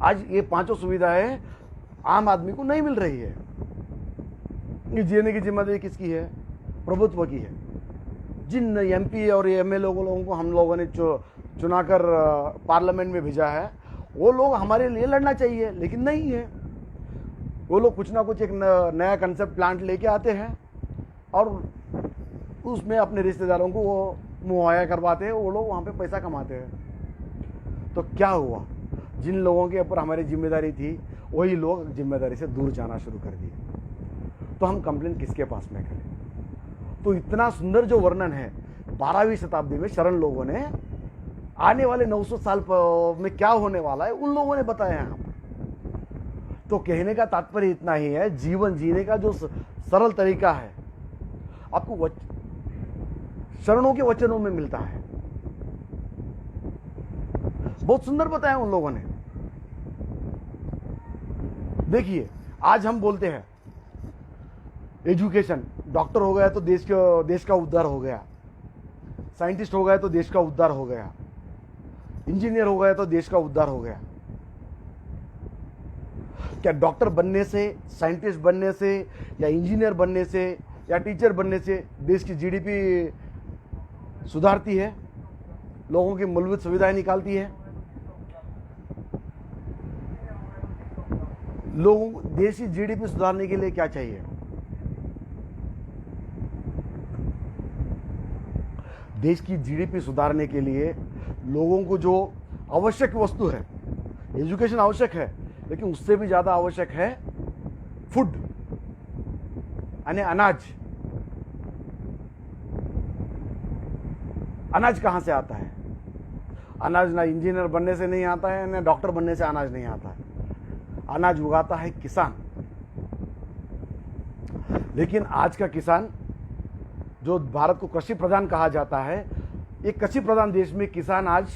Speaker 1: आज ये 5 सुविधाएं आम आदमी को नहीं मिल रही है। ये जीने की जिम्मेदारी किसकी है? प्रभुत्व की है। जिन एमपी और एमएलए लोगों को हम लोगों ने चुनाकर पार्लियामेंट में भेजा है, वो लोग हमारे लिए लड़ना चाहिए, लेकिन नहीं है। वो लोग कुछ ना कुछ एक नया कंसेप्ट प्लांट लेके आते हैं और उसमें अपने रिश्तेदारों को वो मुहैया करवाते हैं, वो लोग वहाँ पे पैसा कमाते हैं। तो क्या हुआ? जिन लोगों के ऊपर हमारी जिम्मेदारी थी वही लोग जिम्मेदारी से दूर जाना शुरू कर दिए। तो हम कंप्लेन किसके पास में करें? तो इतना सुंदर जो वर्णन है 12वीं शताब्दी में शरण लोगों ने आने वाले 900 साल में क्या होने वाला है उन लोगों ने बताया यहाँ पर। तो कहने का तात्पर्य इतना ही है, जीवन जीने का जो सरल तरीका है आपको शरणों के वचनों में मिलता है। बहुत सुंदर बताया उन लोगों ने। देखिए, आज हम बोलते हैं एजुकेशन, डॉक्टर हो गया तो देश का उद्धार हो गया, साइंटिस्ट हो गया तो देश का उद्धार हो गया, इंजीनियर हो गया तो देश का उद्धार हो गया। क्या डॉक्टर बनने से, साइंटिस्ट बनने से, या इंजीनियर बनने से, या टीचर बनने से देश की जीडीपी सुधारती है, लोगों की मूलभूत सुविधाएं निकालती है? देश की जीडीपी सुधारने के लिए क्या चाहिए? देश की जीडीपी सुधारने के लिए लोगों को जो आवश्यक वस्तु है, एजुकेशन आवश्यक है, लेकिन उससे भी ज्यादा आवश्यक है फूड, यानी अनाज। अनाज कहां से आता है? अनाज ना इंजीनियर बनने से नहीं आता है, ना डॉक्टर बनने से अनाज नहीं आता है। अनाज उगाता है किसान। लेकिन आज का किसान, जो भारत को कृषि प्रधान कहा जाता है, एक कृषि प्रधान देश में किसान आज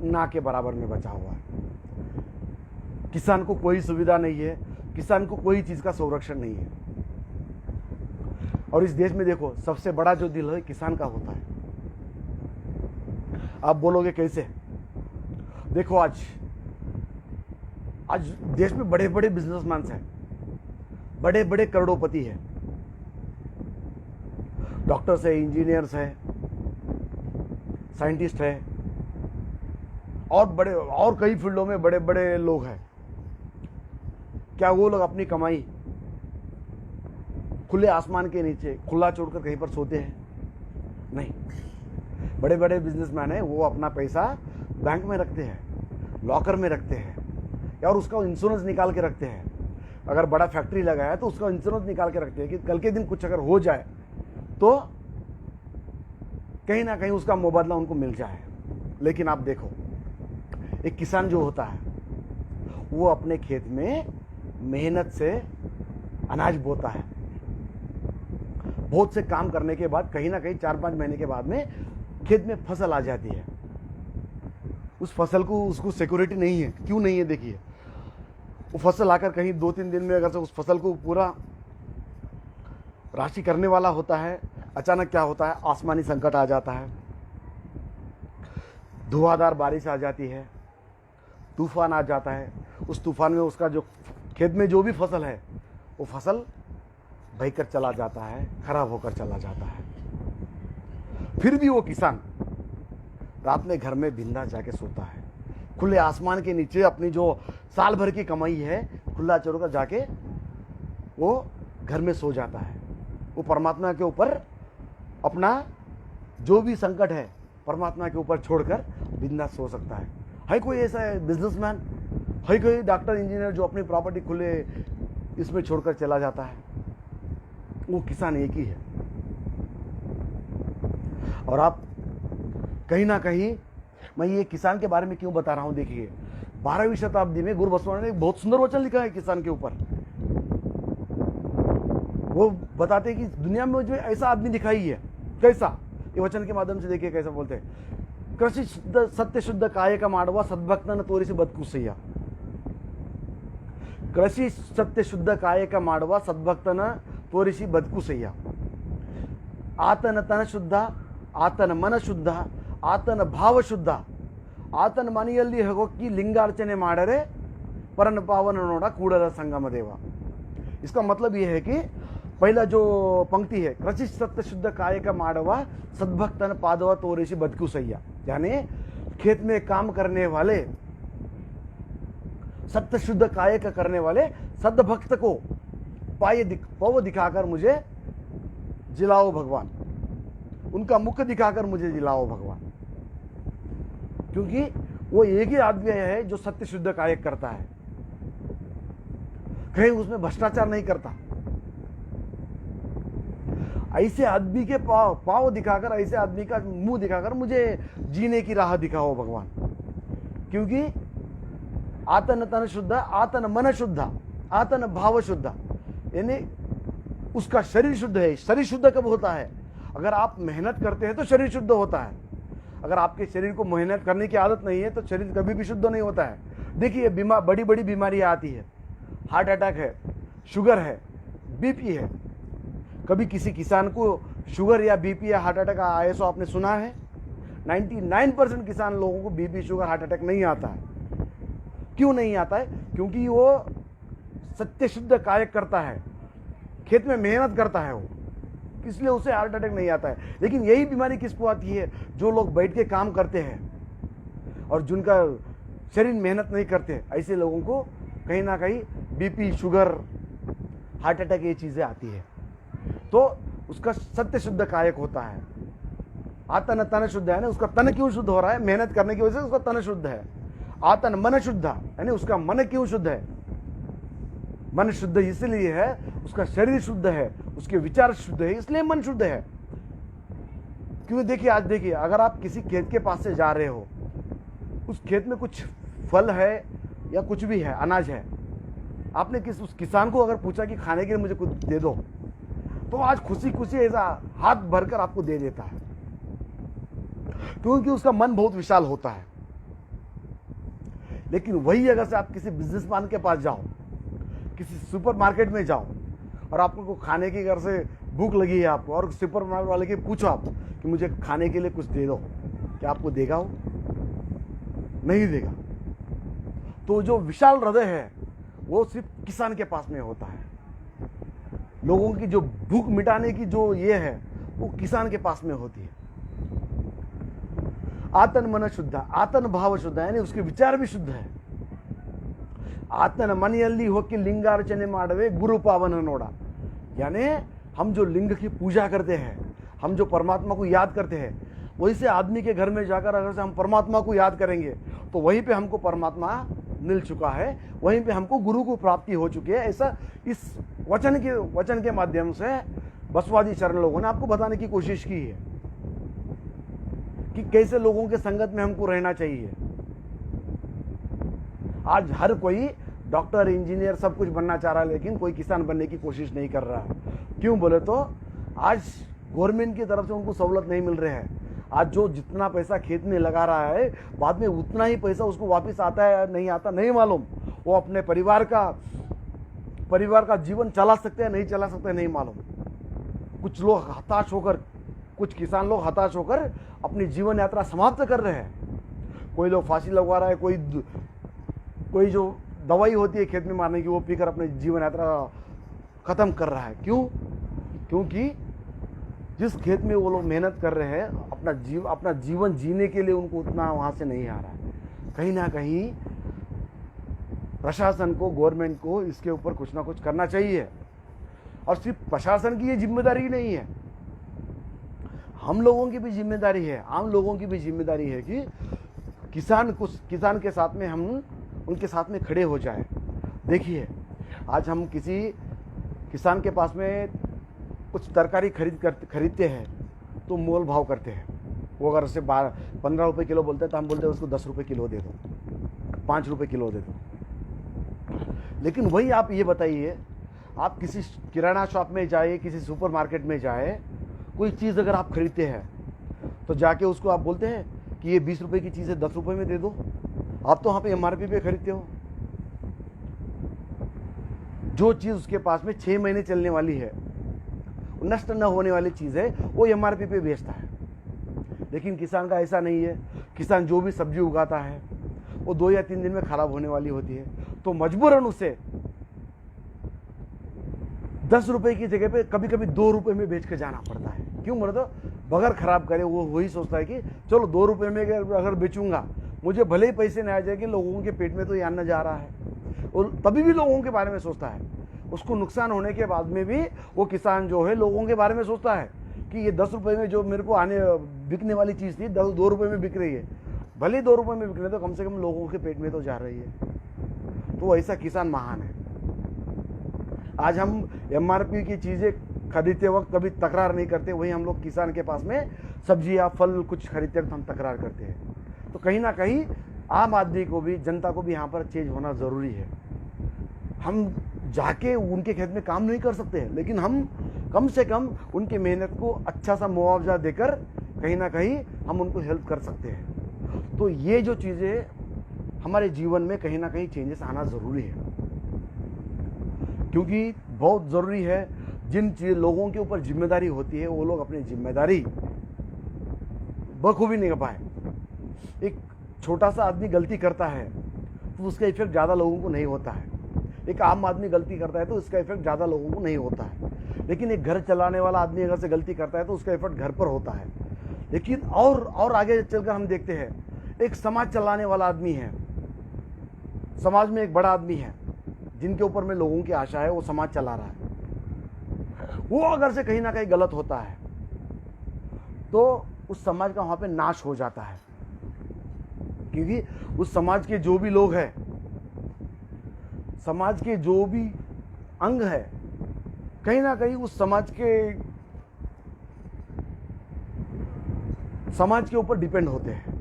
Speaker 1: ना के बराबर में बचा हुआ है। किसान को कोई सुविधा नहीं है, किसान को कोई चीज का संरक्षण नहीं है। और इस देश में देखो, सबसे बड़ा जो दिल है किसान का होता है। आप बोलोगे कैसे? देखो, आज देश में बड़े बड़े बिजनेसमैन हैं, बड़े बड़े करोड़पति हैं, डॉक्टर्स है, इंजीनियर्स है, साइंटिस्ट है, और कई फील्डों में बड़े बड़े लोग हैं। क्या वो लोग अपनी कमाई खुले आसमान के नीचे खुला छोड़कर कहीं पर सोते हैं? नहीं। बड़े बड़े बिजनेसमैन हैं, वो अपना पैसा बैंक में रखते हैं, लॉकर में रखते हैं, और उसका इंश्योरेंस निकाल के रखते हैं। अगर बड़ा फैक्ट्री लगा है तो उसका इंश्योरेंस निकाल के रखते हैं कि कल के दिन कुछ अगर हो जाए तो कहीं ना कहीं उसका मुबादला उनको मिल जाए। लेकिन आप देखो, एक किसान जो होता है वो अपने खेत में मेहनत से अनाज बोता है। बहुत से काम करने के बाद कहीं ना कहीं 4-5 महीने के बाद में खेत में फसल आ जाती है, उस फसल को उसको सिक्योरिटी नहीं है। क्यों नहीं है? देखिए, वो फसल आकर कहीं 2-3 दिन में अगर से उस फसल को पूरा राशि करने वाला होता है, अचानक क्या होता है, आसमानी संकट आ जाता है, धुआंधार बारिश आ जाती है, तूफान आ जाता है। उस तूफान में उसका जो खेत में जो भी फसल है वो फसल बहकर चला जाता है, खराब होकर चला जाता है। फिर भी वो किसान रात में घर में बिंदास जाके सोता है, खुले आसमान के नीचे अपनी जो साल भर की कमाई है खुला छोड़कर जाके वो घर में सो जाता है। वो परमात्मा के ऊपर अपना जो भी संकट है परमात्मा के ऊपर छोड़कर बिंदास सो सकता है कोई ऐसा बिजनेसमैन, है कोई डॉक्टर इंजीनियर जो अपनी प्रॉपर्टी खुले इसमें छोड़कर चला जाता है? वो किसान एक ही है। और आप कहीं ना कहीं, मैं ये किसान के बारे में क्यों बता रहा हूं, देखिए 12वीं शताब्दी में गुरु बसवानी ने एक बहुत सुंदर वचन लिखा है किसान के ऊपर। वो बताते हैं कि दुनिया में मुझे ऐसा आदमी दिखाई है। कैसा? ये वचन के माध्यम से देखिए कैसा बोलते हैं, कृषि सत्य शुद्ध कायक ಮಾಡುವ ಸದ್ಭಕ್ತನ ತೋರಿಸಿ ಬದುಕುಸಯ್ಯ। कृषि सत्य शुद्ध कायक ಮಾಡುವ ಸದ್ಭಕ್ತನ ತೋರಿಸಿ ಬದುಕುಸಯ್ಯ। ಆತನ ತನ ಶುದ್ಧ, ಆತನ ಮನ ಶುದ್ಧ, ಆತನ ಭಾವ ಶುದ್ಧ, ಆತನ ಮನೆಯಲ್ಲಿ ಹೋಗಿ लिंगार्चने ಮಾಡರೆ परन पावन नोड़ा कूड़ल संगम देवा। इसका मतलब यह है कि पहला जो पंक्ति है, कृषि सत्य शुद्ध कायक ಮಾಡುವ सद्भक्तन पादवा तोरेसी बदकू सैया, यानी खेत में काम करने वाले, सत्य शुद्ध कायक करने वाले सद्भक्त को पाव दिखाकर मुझे जिलाओ भगवान, उनका मुख दिखाकर मुझे जिलाओ भगवान। क्योंकि वो एक ही आदमी है जो सत्य शुद्ध कायक करता है, कहीं उसमें भ्रष्टाचार नहीं करता। ऐसे आदमी के पाव दिखाकर, ऐसे आदमी का मुंह दिखाकर मुझे जीने की राह दिखाओ भगवान। क्योंकि आतन तन शुद्ध, आतन मन शुद्ध, आतन भाव शुद्ध, यानी उसका शरीर शुद्ध है। शरीर शुद्ध कब होता है? अगर आप मेहनत करते हैं तो शरीर शुद्ध होता है। अगर आपके शरीर को मेहनत करने की आदत नहीं है तो शरीर कभी भी शुद्ध नहीं होता है। देखिए बड़ी बड़ी बीमारियां आती है, हार्ट अटैक है, शुगर है, बीपी है। कभी किसी किसान को शुगर या बीपी या हार्ट अटैक आया सो आपने सुना है? 99% किसान लोगों को बीपी, शुगर, हार्ट अटैक नहीं आता है। क्यों नहीं आता है? क्योंकि वो सत्य शुद्ध कायक करता है, खेत में मेहनत करता है वो, इसलिए उसे हार्ट अटैक नहीं आता है। लेकिन यही बीमारी किसको आती है? जो लोग बैठ के काम करते हैं और जिनका शरीर मेहनत नहीं करते, ऐसे लोगों को कहीं ना कहीं बीपी, शुगर, हार्ट अटैक ये चीजें आती है। तो उसका सत्य शुद्ध कायक होता है। आतन तन शुद्ध है ना, उसका तन क्यों शुद्ध हो रहा है? मेहनत करने की वजह से उसका तन शुद्ध है। आतन मन शुद्ध, यानी उसका मन क्यों शुद्ध है? मन शुद्ध इसलिए है, उसका शरीर शुद्ध है, उसके विचार शुद्ध है, इसलिए मन शुद्ध है। क्योंकि देखिए, आज देखिए, अगर आप किसी खेत के पास से जा रहे हो, उस खेत में कुछ फल है या कुछ भी है, अनाज है, आपने उस किसान को अगर पूछा कि खाने के लिए मुझे कुछ दे दो, तो आज खुशी खुशी ऐसा हाथ भरकर आपको दे देता है, क्योंकि उसका मन बहुत विशाल होता है। लेकिन वही अगर से आप किसी बिजनेसमैन के पास जाओ, किसी सुपरमार्केट में जाओ और आपको खाने की घर से भूख लगी है आपको, और सुपरमार्केट वाले के पूछो आप कि मुझे खाने के लिए कुछ दे दो, क्या आपको देगा? वो नहीं देगा। तो जो विशाल हृदय है वो सिर्फ किसान के पास में होता है। लोगों की जो भूख मिटाने की जो ये है वो किसान के पास में होती है। आतन मन शुद्ध, आतन भाव शुद्ध, यानी उसके विचार भी शुद्ध है। आतन मನೆಯಲ್ಲಿ ಹೋಗಿ लिंगार्चने ಮಾಡುವೆ गुरु पावन नोड़ा, यानी हम जो लिंग की पूजा करते हैं, हम जो परमात्मा को याद करते हैं, वही से आदमी के घर में जाकर अगर से हम परमात्मा को याद करेंगे तो वहीं पे हमको परमात्मा मिल चुका है, वहीं पे हमको गुरु को प्राप्ति हो चुकी है। ऐसा इस वचन के माध्यम से बसवादी शरण लोगों ने आपको बताने की कोशिश की है कि कैसे लोगों के संगत में हमको रहना चाहिए। आज हर कोई डॉक्टर, इंजीनियर सब कुछ बनना चाह रहा है, लेकिन कोई किसान बनने की कोशिश नहीं कर रहा है। क्यों बोले तो आज गवर्नमेंट की तरफ से उनको सहूलत नहीं मिल रही है। आज जो जितना पैसा खेत में लगा रहा है, बाद में उतना ही पैसा उसको वापस आता है या नहीं आता नहीं मालूम। वो अपने परिवार का जीवन चला सकते हैं नहीं चला सकते नहीं मालूम। कुछ लोग हताश होकर, कुछ किसान लोग हताश होकर अपनी जीवन यात्रा समाप्त कर रहे हैं। कोई लोग फांसी लगवा रहा है, कोई जो दवाई होती है खेत में मारने की वो पीकर अपनी जीवन यात्रा खत्म कर रहा है। क्यों? क्योंकि जिस खेत में वो लोग मेहनत कर रहे हैं, अपना जीवन जीने के लिए उनको उतना वहां से नहीं आ रहा है। कहीं ना कहीं प्रशासन को, गवर्नमेंट को इसके ऊपर कुछ ना कुछ करना चाहिए। और सिर्फ प्रशासन की ये जिम्मेदारी नहीं है, हम लोगों की भी जिम्मेदारी है, आम लोगों की भी जिम्मेदारी है कि किसान के साथ में हम उनके साथ में खड़े हो जाए। देखिए, आज हम किसी किसान के पास में कुछ तरकारी खरीदते हैं तो मोल भाव करते हैं। वो अगर उसे 15 रुपये किलो बोलते हैं तो हम बोलते हैं उसको 10 रुपये किलो दे दो, 5 रुपये किलो दे दो। लेकिन वही आप ये बताइए, आप किसी किराना शॉप में जाए, किसी सुपर मार्केट में जाए, कोई चीज़ अगर आप खरीदते हैं तो जाके उसको आप बोलते हैं कि ये 20 रुपये की चीज़ है, 10 रुपये में दे दो। आप तो वहाँ पे MRP पे खरीदते हो। जो चीज़ उसके पास में 6 महीने चलने वाली है, नष्ट न होने वाली चीज़ है, वो MRP पे बेचता है। लेकिन किसान का ऐसा नहीं है। किसान जो भी सब्जी उगाता है वो 2 या 3 दिन में खराब होने वाली होती है, तो मजबूरन उसे 10 रुपये की जगह पे कभी कभी 2 रुपये में बेच के जाना पड़ता है। क्यों? मतलब बगैर खराब करे वो वही सोचता है कि चलो 2 रुपये में अगर बेचूंगा, मुझे भले ही पैसे नहीं आ जाएंगे, लोगों के पेट में तो ये अन्न जा रहा है। और तभी भी लोगों के बारे में सोचता है। उसको नुकसान होने के बाद में भी वो किसान जो है लोगों के बारे में सोचता है कि ये 10 रुपये में जो मेरे को बिकने वाली चीज़ थी 2 रुपये में बिक रही है। भले ही 2 रुपये में बिक रही है, तो कम से कम लोगों के पेट में तो जा रही है। तो ऐसा किसान महान है। आज हम MRP की चीज़ें खरीदते वक्त कभी तकरार नहीं करते, वही हम लोग किसान के पास में सब्जी या फल कुछ खरीदते वक्त हम तकरार करते हैं। तो कहीं ना कहीं आम आदमी को भी, जनता को भी यहाँ पर चेंज होना ज़रूरी है। हम जाके उनके खेत में काम नहीं कर सकते हैं, लेकिन हम कम से कम उनकी मेहनत को अच्छा सा मुआवजा देकर कहीं ना कहीं हम उनको हेल्प कर सकते हैं। तो ये जो चीज़ें हमारे जीवन में कहीं ना कहीं चेंजेस आना ज़रूरी है, क्योंकि बहुत ज़रूरी है। जिन लोगों के ऊपर जिम्मेदारी होती है वो लोग अपनी जिम्मेदारी बखूबी निभाएं। एक छोटा सा आदमी गलती करता है तो उसका इफेक्ट ज़्यादा लोगों को नहीं होता है। एक आम आदमी गलती करता है तो उसका इफेक्ट ज़्यादा लोगों को नहीं होता है। लेकिन एक घर चलाने वाला आदमी अगर से गलती करता है तो उसका इफेक्ट घर पर होता है। लेकिन और आगे चलकर हम देखते हैं, एक समाज चलाने वाला आदमी है, समाज में एक बड़ा आदमी है जिनके ऊपर में लोगों की आशा है, वो समाज चला रहा है। वो अगर से कहीं ना कहीं गलत होता है तो उस समाज का वहाँ पे नाश हो जाता है, क्योंकि उस समाज के जो भी लोग हैं, समाज के जो भी अंग है, कहीं ना कहीं उस समाज के ऊपर डिपेंड होते हैं।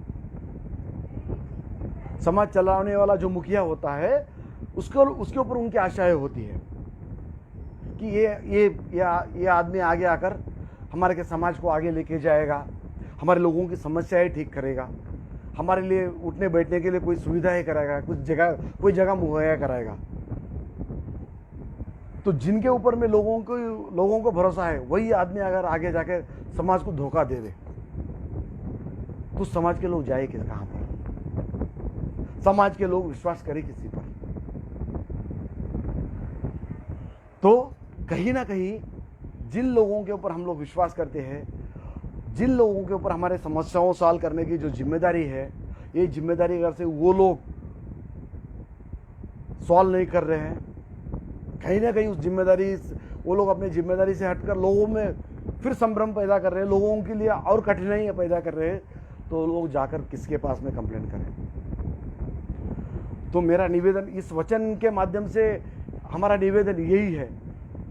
Speaker 1: समाज चलाने वाला जो मुखिया होता है उसके ऊपर उनकी आशाएं होती है कि ये आदमी आगे आकर हमारे के समाज को आगे लेके जाएगा, हमारे लोगों की समस्याएं ठीक करेगा, हमारे लिए उठने बैठने के लिए कोई सुविधाएं कराएगा, कोई जगह मुहैया कराएगा। तो जिनके ऊपर में लोगों को भरोसा है, वही आदमी अगर आगे जाकर समाज को धोखा दे दे तो समाज के लोग जाए कहाँ पर? समाज के लोग विश्वास करें किसी पर? तो कहीं ना कहीं जिन लोगों के ऊपर हम लोग विश्वास करते हैं, जिन लोगों के ऊपर हमारे समस्याओं सॉल्व करने की जो जिम्मेदारी है, ये जिम्मेदारी अगर से वो लोग सॉल्व नहीं कर रहे हैं, कहीं ना कहीं वो लोग अपनी जिम्मेदारी से हटकर लोगों में फिर संभ्रम पैदा कर रहे हैं, लोगों के लिए और कठिनाइयां पैदा कर रहे हैं, तो लोग जाकर किसके पास में कंप्लेंट करें? तो मेरा निवेदन इस वचन के माध्यम से, हमारा निवेदन यही है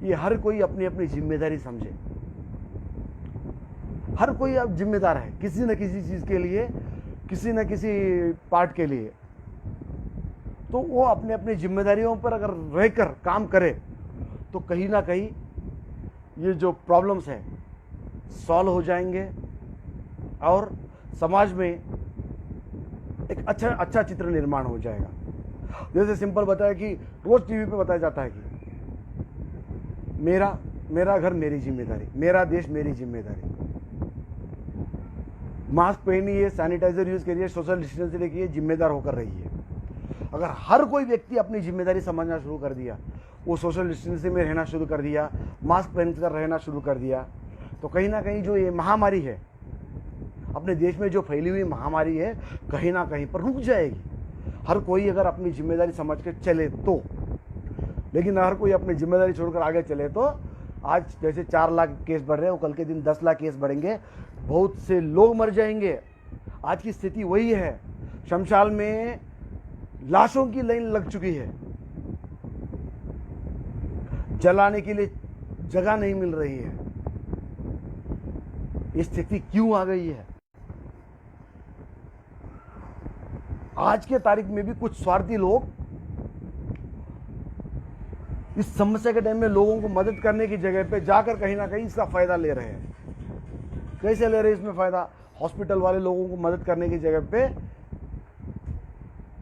Speaker 1: कि हर कोई अपनी अपनी जिम्मेदारी समझे। हर कोई अब जिम्मेदार है किसी न किसी चीज़ के लिए, किसी न किसी पार्ट के लिए। तो वो अपने अपनी जिम्मेदारियों पर अगर रहकर काम करे तो कहीं ना कहीं ये जो प्रॉब्लम्स हैं सॉल्व हो जाएंगे और समाज में एक अच्छा चित्र निर्माण हो जाएगा। जैसे सिंपल बताया कि रोज टीवी पे बताया जाता है कि मेरा घर मेरी जिम्मेदारी, मेरा देश मेरी जिम्मेदारी। मास्क पहनिए, सैनिटाइजर यूज करिए, सोशल डिस्टेंसिंग रखिए, जिम्मेदार होकर रहिए। अगर हर कोई व्यक्ति अपनी जिम्मेदारी समझना शुरू कर दिया, वो सोशल डिस्टेंसिंग में रहना शुरू कर दिया, मास्क पहनकर रहना शुरू कर दिया, तो कहीं ना कहीं जो ये महामारी है, अपने देश में जो फैली हुई महामारी है, कहीं ना कहीं पर रुक जाएगी। हर कोई अगर अपनी जिम्मेदारी समझ के चले तो। लेकिन हर कोई अपनी जिम्मेदारी छोड़कर आगे चले तो आज जैसे 4 लाख केस बढ़ रहे हैं, वो कल के दिन 10 लाख केस बढ़ेंगे, बहुत से लोग मर जाएंगे। आज की स्थिति वही है। शमशान में लाशों की लाइन लग चुकी है, जलाने के लिए जगह नहीं मिल रही है। ये स्थिति क्यों आ गई है? आज के तारीख में भी कुछ स्वार्थी लोग इस समस्या के टाइम में लोगों को मदद करने की जगह पे जाकर कहीं ना कहीं इसका फायदा ले रहे हैं। कैसे ले रहे हैं इसमें फायदा? हॉस्पिटल वाले लोगों को मदद करने की जगह पे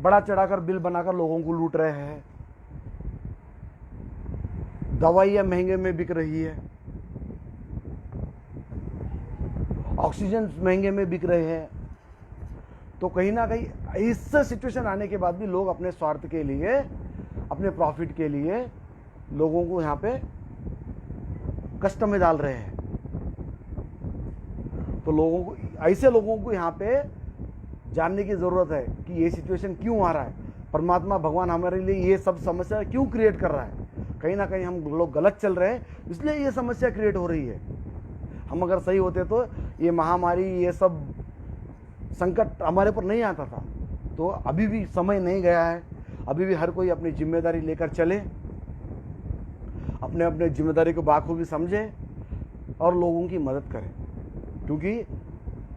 Speaker 1: बड़ा चढ़ाकर बिल बनाकर लोगों को लूट रहे हैं। दवाइयां महंगे में बिक रही है, ऑक्सीजन महंगे में बिक रहे हैं। तो कहीं ना कहीं इस सिचुएशन आने के बाद भी लोग अपने स्वार्थ के लिए, अपने प्रॉफिट के लिए लोगों को यहाँ पे कष्ट में डाल रहे हैं। तो ऐसे लोगों को यहाँ पे जानने की ज़रूरत है कि ये सिचुएशन क्यों आ रहा है, परमात्मा भगवान हमारे लिए ये सब समस्या क्यों क्रिएट कर रहा है। कहीं ना कहीं हम लोग गलत चल रहे हैं, इसलिए ये समस्या क्रिएट हो रही है। हम अगर सही होते तो ये महामारी, ये सब संकट हमारे पर नहीं आता था। तो अभी भी समय नहीं गया है, अभी भी हर कोई अपनी जिम्मेदारी लेकर चले, अपने अपने जिम्मेदारी को बाखूबी समझे और लोगों की मदद करें। क्योंकि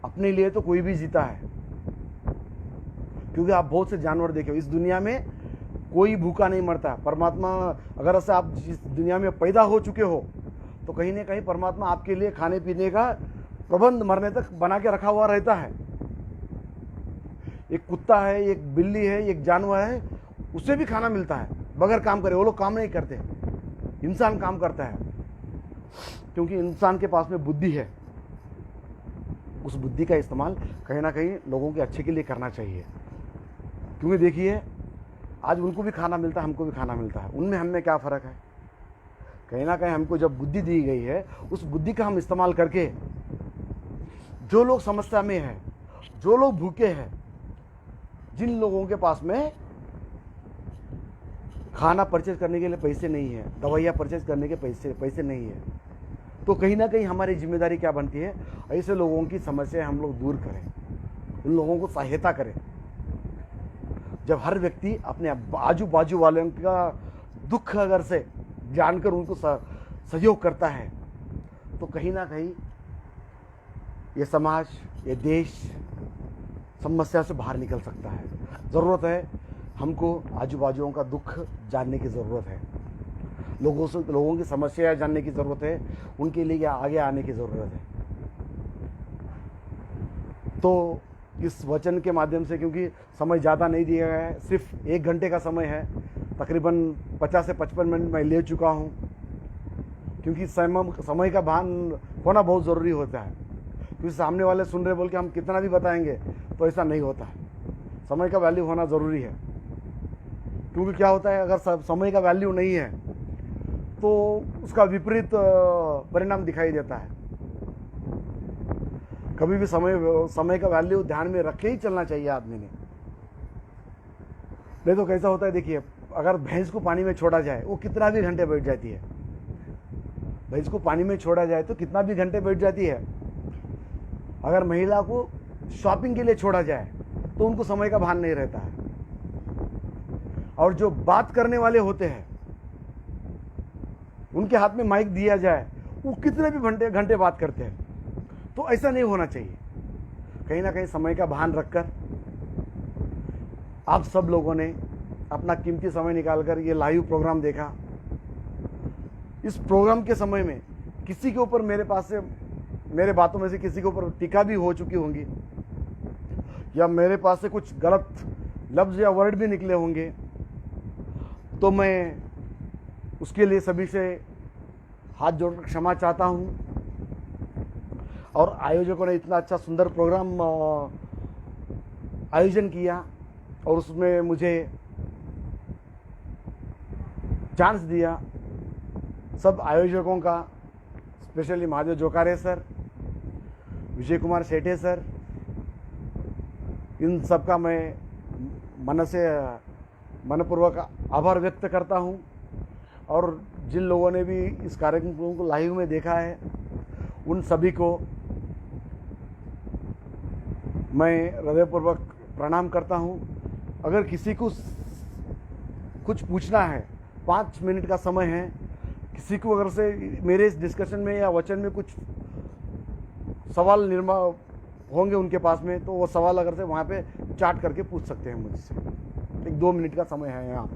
Speaker 1: अपने लिए तो कोई भी जीता है। क्योंकि आप बहुत से जानवर देखे, इस दुनिया में कोई भूखा नहीं मरता। परमात्मा, अगर ऐसा आप जिस दुनिया में पैदा हो चुके हो तो कहीं ना कहीं परमात्मा आपके लिए खाने पीने का प्रबंध मरने तक बना के रखा हुआ रहता है। एक कुत्ता है, एक बिल्ली है, एक जानवर है, उससे भी खाना मिलता है बगैर काम करे। वो लोग काम नहीं करते, इंसान काम करता है। क्योंकि इंसान के पास में बुद्धि है, उस बुद्धि का इस्तेमाल कहीं ना कहीं लोगों के अच्छे के लिए करना चाहिए। क्योंकि देखिए, आज उनको भी खाना मिलता है, हमको भी खाना मिलता है, उनमें हमें क्या फ़र्क है? कहीं ना कहीं हमको जब बुद्धि दी गई है, उस बुद्धि का हम इस्तेमाल करके जो लोग समस्या में हैं, जो लोग भूखे हैं, जिन लोगों के पास में खाना परचेज करने के लिए पैसे नहीं है, दवाइयाँ परचेज करने के पैसे नहीं है, तो कहीं ना कहीं हमारी जिम्मेदारी क्या बनती है? ऐसे लोगों की समस्या हम लोग दूर करें, उन लोगों को सहायता करें। जब हर व्यक्ति अपने आजू बाजू वालों का दुख अगर से जानकर उनको सहयोग करता है तो कहीं ना कहीं ये समाज, ये देश समस्या से बाहर निकल सकता है। ज़रूरत है हमको आजू बाजुओं का दुख जानने की ज़रूरत है, लोगों की समस्या जानने की ज़रूरत है, उनके लिए आगे आने की ज़रूरत है। तो इस वचन के माध्यम से, क्योंकि समय ज़्यादा नहीं दिया गया है, सिर्फ 1 घंटे का समय है, तकरीबन 50 से 55 मिनट मैं ले चुका हूँ। क्योंकि समय का भान होना बहुत ज़रूरी होता है। क्योंकि सामने वाले सुन रहे बोल के हम कितना भी बताएंगे तो ऐसा नहीं होता है। समय का वैल्यू होना ज़रूरी है। क्योंकि क्या होता है, अगर समय का वैल्यू नहीं है तो उसका विपरीत परिणाम दिखाई देता है। कभी भी समय का वैल्यू ध्यान में रख के ही चलना चाहिए आदमी ने। नहीं तो कैसा होता है, देखिए, अगर भैंस को पानी में छोड़ा जाए, वो कितना भी घंटे बैठ जाती है। भैंस को पानी में छोड़ा जाए तो कितना भी घंटे बैठ जाती है। अगर महिला को शॉपिंग के लिए छोड़ा जाए तो उनको समय का भान नहीं रहता है। और जो बात करने वाले होते हैं, उनके हाथ में माइक दिया जाए, वो कितने भी घंटे बात करते हैं। तो ऐसा नहीं होना चाहिए। कहीं ना कहीं समय का भान रखकर आप सब लोगों ने अपना कीमती समय निकालकर ये लाइव प्रोग्राम देखा। इस प्रोग्राम के समय में किसी के ऊपर मेरे पास से मेरे बातों में से किसी के ऊपर टीका भी हो चुकी होंगी, या मेरे पास से कुछ गलत लफ्ज़ या वर्ड भी निकले होंगे, तो मैं उसके लिए सभी से हाथ जोड़कर क्षमा चाहता हूँ। और आयोजकों ने इतना अच्छा सुंदर प्रोग्राम आयोजन किया और उसमें मुझे चांस दिया। सब आयोजकों का, स्पेशली महादेव जोकारे सर, विजय कुमार सेठे सर, इन सब का मैं मनपूर्वक आभार व्यक्त करता हूं। और जिन लोगों ने भी इस कार्यक्रम को लाइव में देखा है, उन सभी को मैं हृदयपूर्वक प्रणाम करता हूं। अगर किसी को कुछ पूछना है, 5 मिनट का समय है, किसी को अगर से मेरे इस डिस्कशन में या वचन में कुछ सवाल होंगे उनके पास में, तो वो सवाल अगर से वहाँ पे चाट करके पूछ सकते हैं मुझसे। 1-2 मिनट का समय है यहाँ।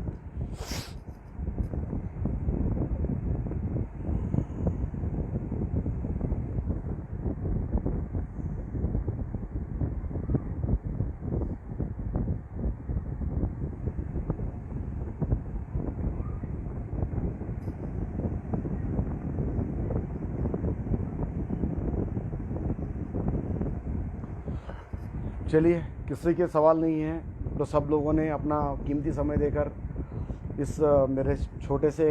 Speaker 1: चलिए, किसी के सवाल नहीं है तो सब लोगों ने अपना कीमती समय देकर इस मेरे छोटे से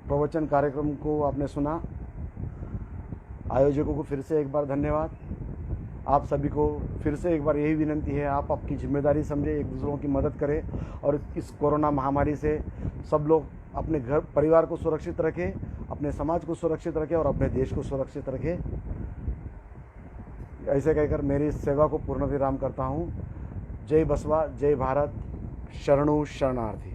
Speaker 1: प्रवचन कार्यक्रम को आपने सुना। आयोजकों को फिर से एक बार धन्यवाद। आप सभी को फिर से एक बार यही विनंती है, आप आपकी जिम्मेदारी समझे, एक दूसरों की मदद करें और इस कोरोना महामारी से सब लोग अपने घर परिवार को सुरक्षित रखें, अपने समाज को सुरक्षित रखें और अपने देश को सुरक्षित रखें। ऐसे कहकर मेरी इस सेवा को पूर्ण विराम करता हूँ। जय बसवा, जय भारत, शरणु शरणार्थी।